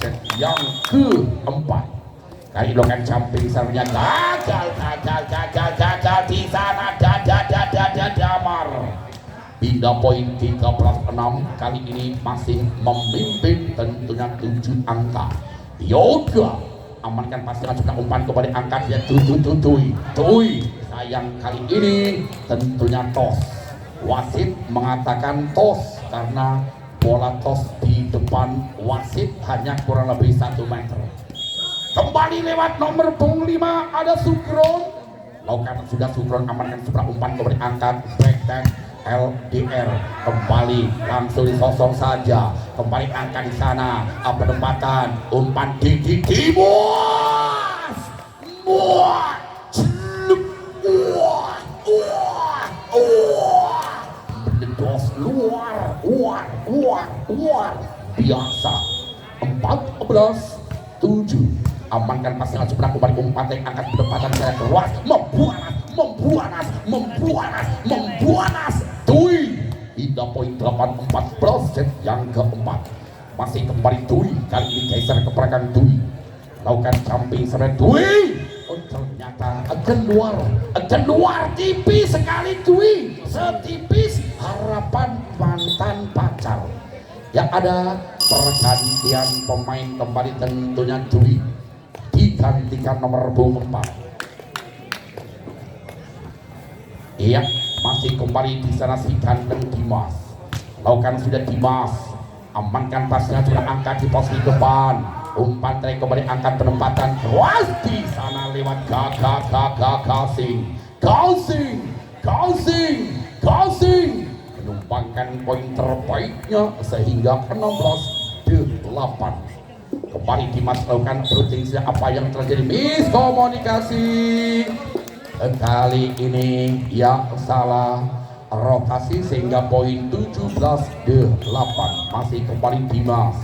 set yang keempat. Kali lokan jumping sernya gagal di sana. Damar pindah poin 13-6 kali ini masih memimpin tentunya 7 angka. Yoga amankan pasti sudah umpan kembali angkat ya Dui. Sayang kali ini tentunya tos. Wasit mengatakan tos karena bola tos di depan wasit hanya kurang lebih 1 meter. Kembali lewat nomor 5 ada Sukron. Lakukan sudah Sukron amankan sebelah umpan kembali angkat back LDR kembali langsung disosong saja, kembali angkat di sana, penempatan umpan Didi Dimas, menendos luar biasa. 14-7. Amankan pasangan seberang kembali umpan yang angkat penempatan saya keluar, membuanas Dwi hingga poin 8-14 set yang keempat. Masih kembali Dwi, kali ini geser ke belakang Dwi, lakukan jumping serang Dwi. Oh, ternyata keluar tipis sekali Dwi, setipis harapan mantan pacar. Yang ada pergantian pemain kembali, tentunya Dwi digantikan nomor 4. Iya, masih kembali di sana si ganteng Dimas. Lakukan sudah Dimas, amankan pasnya sudah angkat di posisi depan. Umpan tadi kembali angkat penempatan keras di sana lewat Gasing menumpangkan poin terbaiknya sehingga 16-8. Kembali Dimas lakukan shooting, apa yang terjadi, miskomunikasi. Kali ini ya salah rotasi sehingga poin 17-8. Masih kembali Dimas,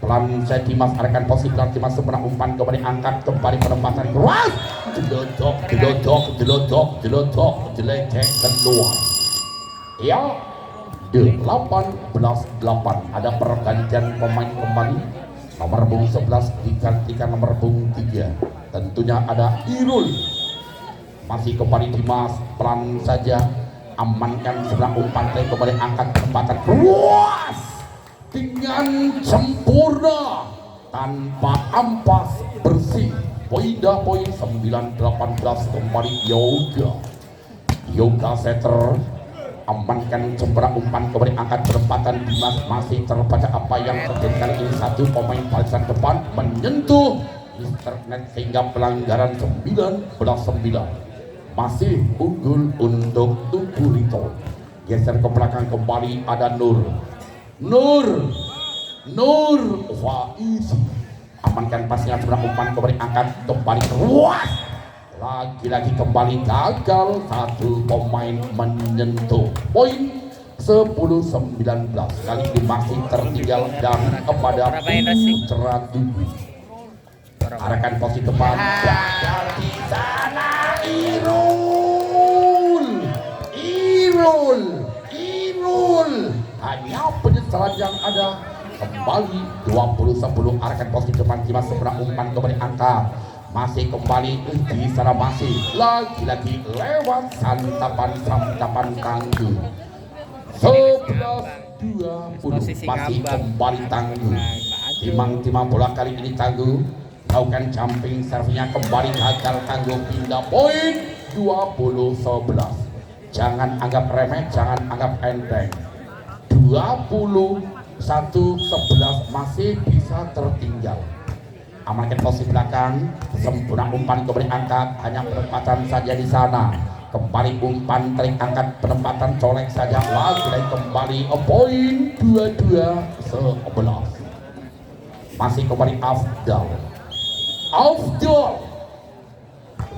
pelan saya Dimas arahkan posisi pelan Dimas sebenarnya umpan kembali angkat kembali penempatan keras, diledek keluar. Ya 18-8. Ada pergantian pemain kembali, nomor punggung 11 digantikan nomor punggung 3. Tentunya ada Irul. Masih kembali Dimas, pelan saja amankan sebelah umpan tadi kembali angkat penempatan keras dengan sempurna tanpa ampas, bersih. Poin 9-18 kembali Yoga setter amankan sebelah umpan kembali angkat penempatan Dimas. Masih terbaca apa yang terjadi kali ini, satu pemain barisan depan menyentuh Mr. Net sehingga pelanggaran 19-9. Masih unggul untuk Tugu Rito. Geser ke belakang kembali ada Nur Faizi. Amankan pasnya sebelah umpan kembali angkat kembali keluar. Lagi-lagi kembali gagal, satu pemain menyentuh. Poin 10-19. Kali ini masih tertinggal dan kepada Putra Tugu. Arahkan posisi depan, gagal di sana. Irul hanya penyesalan yang ada. Kembali 20-10. Arahkan posisi depan Dimas seberang umpan kembali angkat. Masih kembali di sana, masih lagi-lagi lewat santapan tangguh. 11-20 masih kembali tangguh. Timang bola kali ini tangguh. Lakukan jumping serve-nya kembali gagal tangguh, pindah poin 20-11. Jangan anggap remeh, jangan anggap enteng. 21-11 masih bisa tertinggal. Amankan posisi belakang, sempurna umpan kembali angkat, hanya penempatan saja di sana. Kembali umpan trik angkat, penempatan colek saja, lagi kembali poin 22-11. Masih kembali Afdal.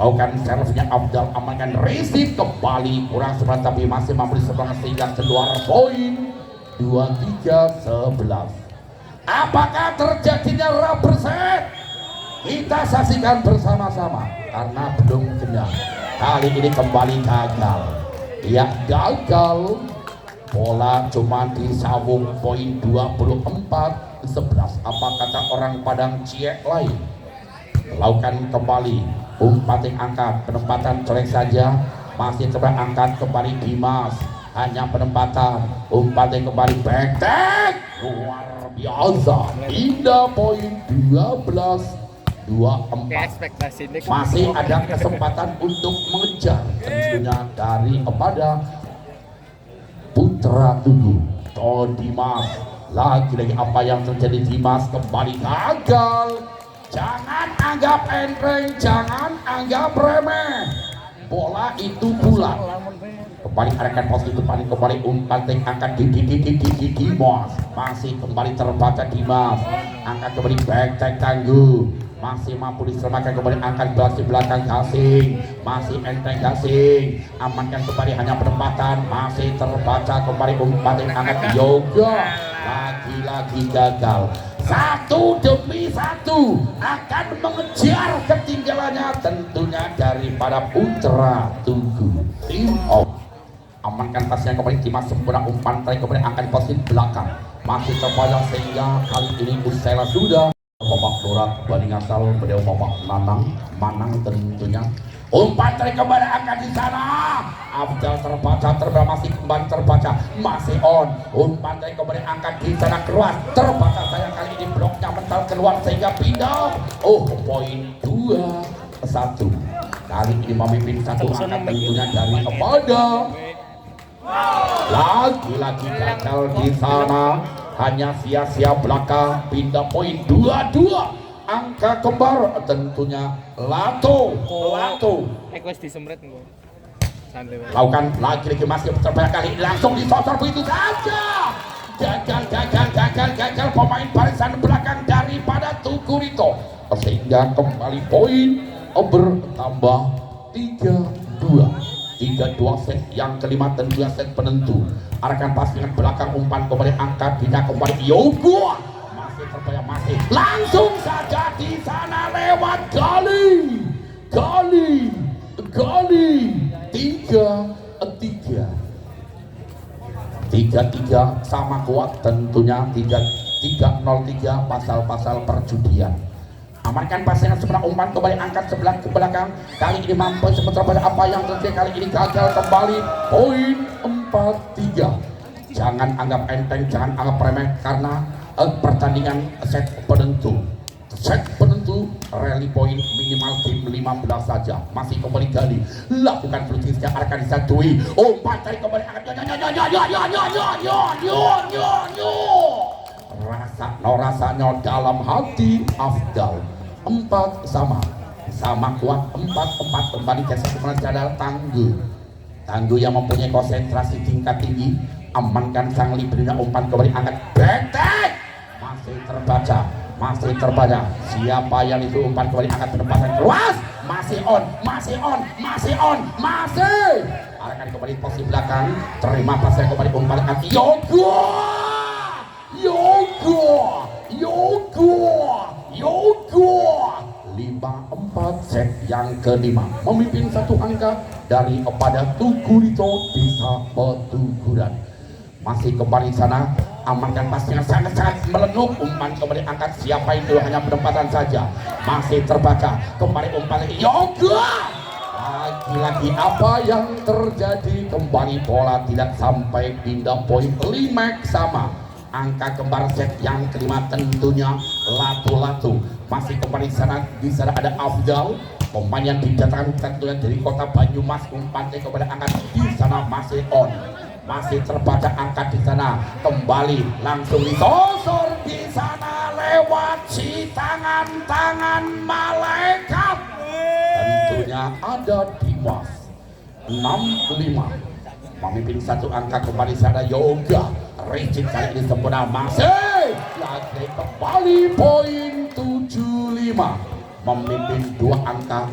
Lakukan servisnya Afdal, amankan receive kembali kurang sebelah tapi masih memberi sebelah sehingga keluar poin 23-11. Apakah terjadinya rubber set? Kita saksikan bersama-sama karena belum kenyang. Kali ini kembali gagal. Ya gagal. Bola cuma disambung, poin 24-11. Apa kata orang Padang Ciek lain? Lakukan kembali umpan angkat, penempatan colek saja, masih coba angkat kembali Dimas, hanya penempatan umpan kembali back luar biasa, indah poin 12-24. Masih ada kesempatan untuk mengejar, tentunya dari kepada Putra Tugu. Dimas lagi-lagi apa yang terjadi, Dimas kembali gagal. Jangan anggap enteng, jangan anggap remeh. bola itu bulat. Kembali arahkan posisi kembali umpan angkat di Dimas, masih kembali terbaca Dimas, angkat kembali back tangguh, masih mampu diselamatkan kembali angkat belakang belakang Gasing, masih enteng Gasing, amankan kembali hanya penempatan, masih terbaca kembali umpan angkat Yoga, lagi-lagi gagal. Satu demi satu akan mengejar ketinggalannya tentunya daripada Putra Tugu. Tim of amankan pasnya kembali Dimas sempurna umpan terakhir kembali akan posisi belakang masih terpajang sehingga kali ini Usela sudah Bapak Dorat banding asal beliau Bapak Manang tentunya umpan terakhir kembali akan di sana Abdal terbaca masih kembali terbaca masih on umpan terakhir kembali akan di sana keluar terbaca sayang kali ini bloknya mental keluar sehingga pindah poin 2-1 kali ini memimpin satu angka tentunya dari kepada lagi-lagi gagal di sana hanya sia-sia belaka pindah poin 2-2 angka kembar tentunya Lato Request disembret gue santai lakukan lagi-lagi masih terbanyak kali ini langsung disosor begitu saja gagal pemain barisan belakang daripada Tukurito sehingga kembali poin bertambah 3-2 set yang kelima tentunya set penentu arahkan pas dengan belakang umpan kembali angkat tidak kembali Yogo masih terbayang masih langsung saja di sana lewat Gali 3-3 sama kuat tentunya 3-0-3 pasal-pasal perjudian. Amankan pasangan sebelah umpan kembali angkat sebelah ke belakang kali ini mampu sementara pada apa yang terjadi kali ini gagal kembali poin 4-3 jangan anggap enteng jangan anggap remeh karena pertandingan set penentu rally poin minimal tim 15 saja masih kembali Gali lakukan flutisnya arahkan disatui umpan tarik kembali angkat rasanya dalam hati Afdal 4 sama kuat 4 kembali geser kembali adalah Tangguh yang mempunyai konsentrasi tingkat tinggi amankan sang librina umpan kembali angkat betek masih terbaca siapa yang itu umpan kembali angkat penempatan keluar masih on arahkan kembali posisi belakang terima pasnya kembali umpan angkat Yogo 5-4 set yang kelima memimpin satu angka dari kepada Tukurito Desa Petuguran masih kembali sana amankan pasnya sangat-sangat melenup umpan kembali angkat siapa itu hanya penempatan saja masih terbaca kembali umpan Yogo lagi-lagi apa yang terjadi kembali bola tidak sampai pindah poin 5 sama angka kembar set yang kelima tentunya Latu masih kembali di sana ada Afdal pemain yang didatangkan tentunya dari kota Banyumas umpan kepada angkat di sana masih terbaca angkat di sana kembali langsung disosor di sana lewat si tangan malaikat tentunya ada Dimas 65 memimpin satu angka kembali sana Yoga Rigid kali ini sempurna masih lagi kembali poin 75 memimpin 2 angka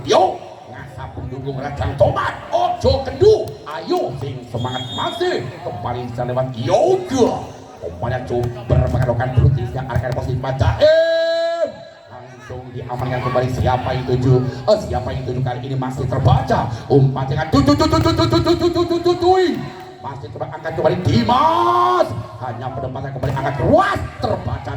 ngasa pendukung Rajang Tomat ojo kendu ayo sing semangat masih kembali sana lewat Yoga pemainnya coba berpakaian brutisnya arahkan posisi Majaim langsung diamankan kembali siapa yang tuju kali ini masih terbaca umpan dengan masih coba angkat kembali Dimas hanya penempatan kembali angkat keluar terbaca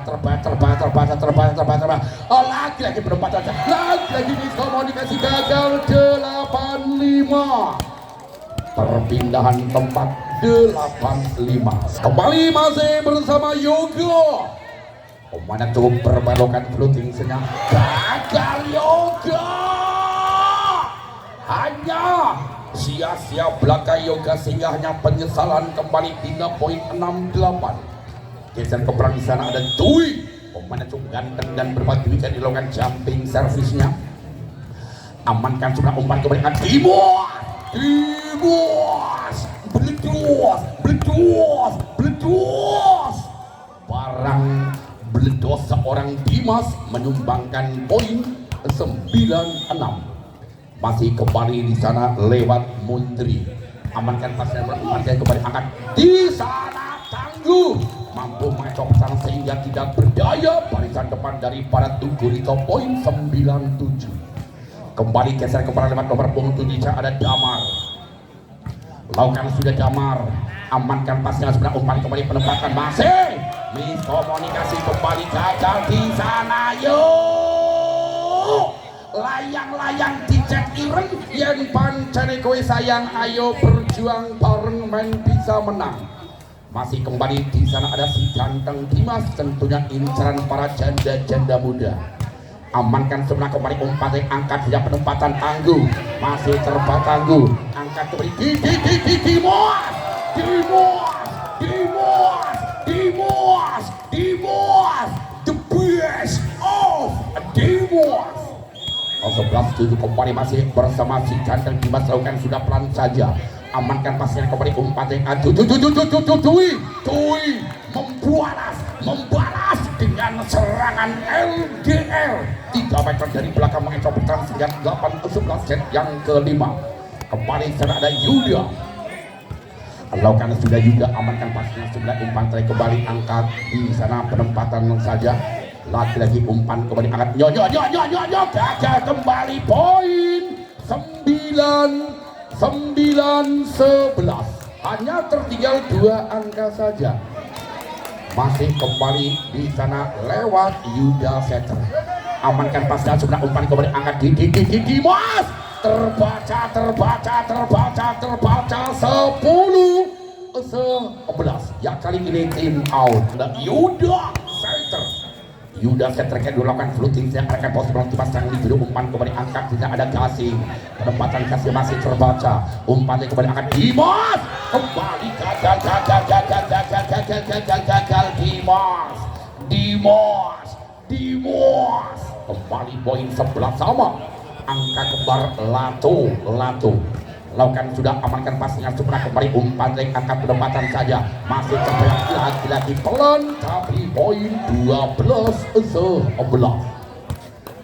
lagi penempatan lagi diskomunikasi gagal 85 perpindahan tempat 85 kembali masih bersama Yoga pemain cukup berbelokan floating senyap gagal Yoga hanya sia-sia belaka Yoga sehingga hanya penyesalan kembali pindah poin 68 geser ke perang di sana ada Dwi pemain cukup ganteng dan berbatu bisa dilakukan jumping servisnya amankan sudah umpan kebanyakan Dimas, beledos, barang beledos seorang Dimas menyumbangkan poin 9-6. Masih kembali di sana lewat Mundri, amankan pasnya umpan kembali angkat di sana tangguh, mampu mengecok sang sehingga tidak berdaya barisan depan dari para Tugurito poin 97. Kembali geser kepada lewat nomor punggung 7 ada Damar. Lakukan sudah Damar, amankan pasnya sudah umpan kembali penempatan masih miskomunikasi kembali gagal di sana. Yuk layang-layang dicek ireng yang pancene kowe sayang, ayo berjuang bareng main bisa menang. Masih kembali di sana ada si ganteng Dimas, tentunya incaran para janda-janda muda. Amankan sebelah kembali umpan yang angkat tidak penempatan tangguh, masih terbat tangguh, angkat kembali Dimas, the best of Dimas. 11-7 kembali masih bersama si ganteng Dimas, lakukan sudah pelan saja, amankan pasnya kembali umpan yang adu membalas dengan serangan LDR 3 meter dari belakang mengecok pertahanan sehingga 8-11 set yang kelima. Kembali sana ada Yuda, lakukan sudah Yuda, amankan pasnya sebelah umpan terakhir kembali angkat di sana penempatan saja, lagi-lagi umpan kembali angkat gagal kembali poin 9-11, hanya tertinggal 2 angka saja. Masih kembali di sana lewat Yuda Setter, amankan pasnya sebelah umpan kembali angkat di Dimas, terbaca 10-11 ya, kali ini tim out Yuda Setter kan dilakukan floating, saya akan pos bola Dimas yang diberi umpan kembali angkat, tidak ada Gasing, penempatan Gasing masih terbaca, umpannya kembali angkat Dimas, kembali gagal Dimas, kembali poin 11 sama, angka kembar Lato, lakukan sudah, amankan pasnya sebelah kembali umpan yang angkat penempatan saja, masih terberak lagi pelan tapi poin 12-11.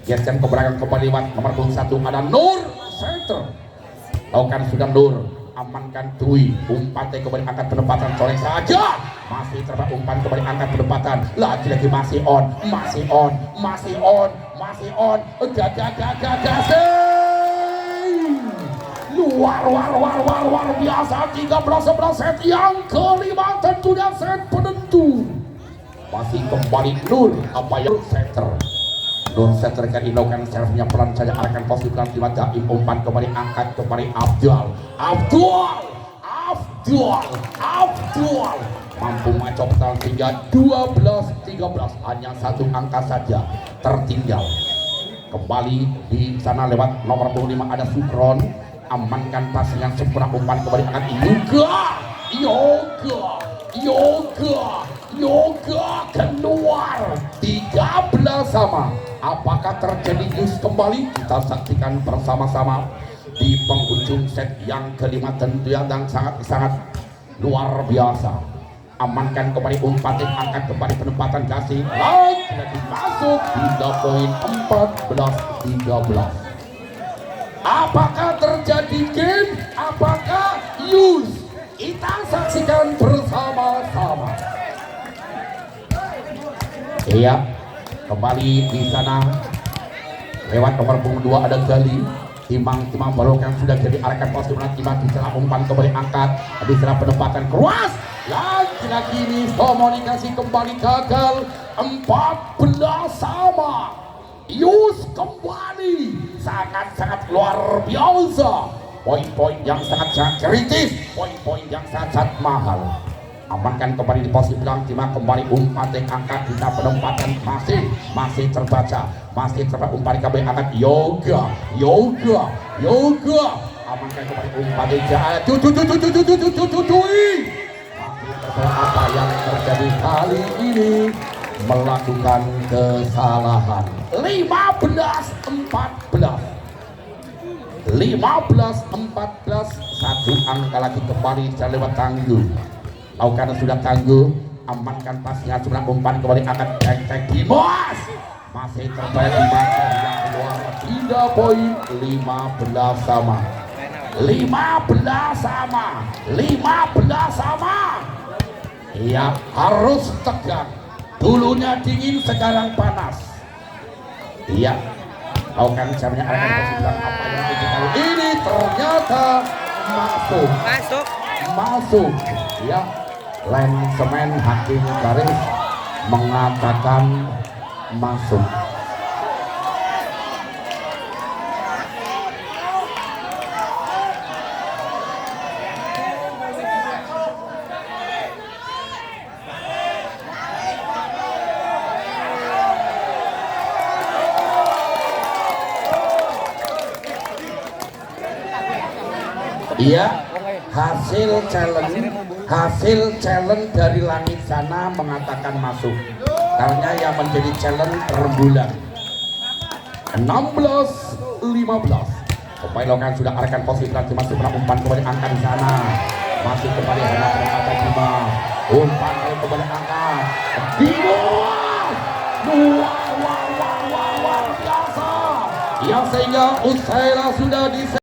Geser ke belakang kembali lewat nomor 1 ada Nur Center, lakukan sudah Nur, amankan Dwi, umpan yang kembali angkat penempatan colek saja, masih terberak umpan kembali angkat penempatan, lagi masih on, gagal luar biasa. 13-11 set yang kelima, tentunya set penentu. Masih kembali Nur Setter kan dilakukan servisnya pelan saja, arahkan posisi pelan lima Daim, umpan kembali angkat kembali Abdul mampu mengecok pertahanan sehingga 12-13, hanya 1 angka saja tertinggal. Kembali di sana lewat nomor 25 ada Sukron, amankan pasnya sempurna, umpan kembali angkat Yoga keluar 13 sama. Apakah terjadi news kembali? Kita saksikan bersama-sama di penghujung set yang kelima, tentu yang sangat luar biasa. Amankan kembali umpan, angkat kembali penempatan Gasing, lagi masuk 3 poin 14-13. Apakah terjadi game? Apakah use? Kita saksikan bersama-sama. Iya, kembali di sana lewat nomor punggung 2 ada Gali, Timang Balok yang sudah jadi arahkan pos Timang di sana umpan kembali angkat, di sana penempatan keras, lagi ini komunikasi kembali gagal 14 sama. Yus kembali sangat luar biasa, poin-poin yang sangat kritis, poin-poin yang sangat mahal. Amankan kembali di posisi belakang, Timah kembali umpan yang angkat, kita penempatan masih terbaca, umpan kembali angkat Yoga, amankan kembali umpan apa yang terjadi kali ini, melakukan kesalahan 15-14. 15-14, satu angka lagi kembali secara lewat tangguh. Lakukan sudah tangguh, amankan pasnya sebelah umpan kembali akan cek Dimas. Masih terbaik di mata yang keluar 3 poin, 15 sama. 15 sama. 15 sama. Iya, harus tegang. Dulunya dingin, sekarang panas. Iya, lakukan caranya arahkan kesimpulan apa yang ingin tahu. Ini ternyata masuk. Masuk. Ya, linesman hakim garis mengatakan masuk. Iya, hasil challenge dari langit sana mengatakan masuk. Karena yang menjadi challenge rembulan. 16-15. Pemain lokal sudah arahkan posisi nanti masih pernah umpan kembali angka di sana. Masih kembali hanya berkata Bima. Umpan kembali angka. Dimas. Luar biasa. Yang sehingga Usaila sudah di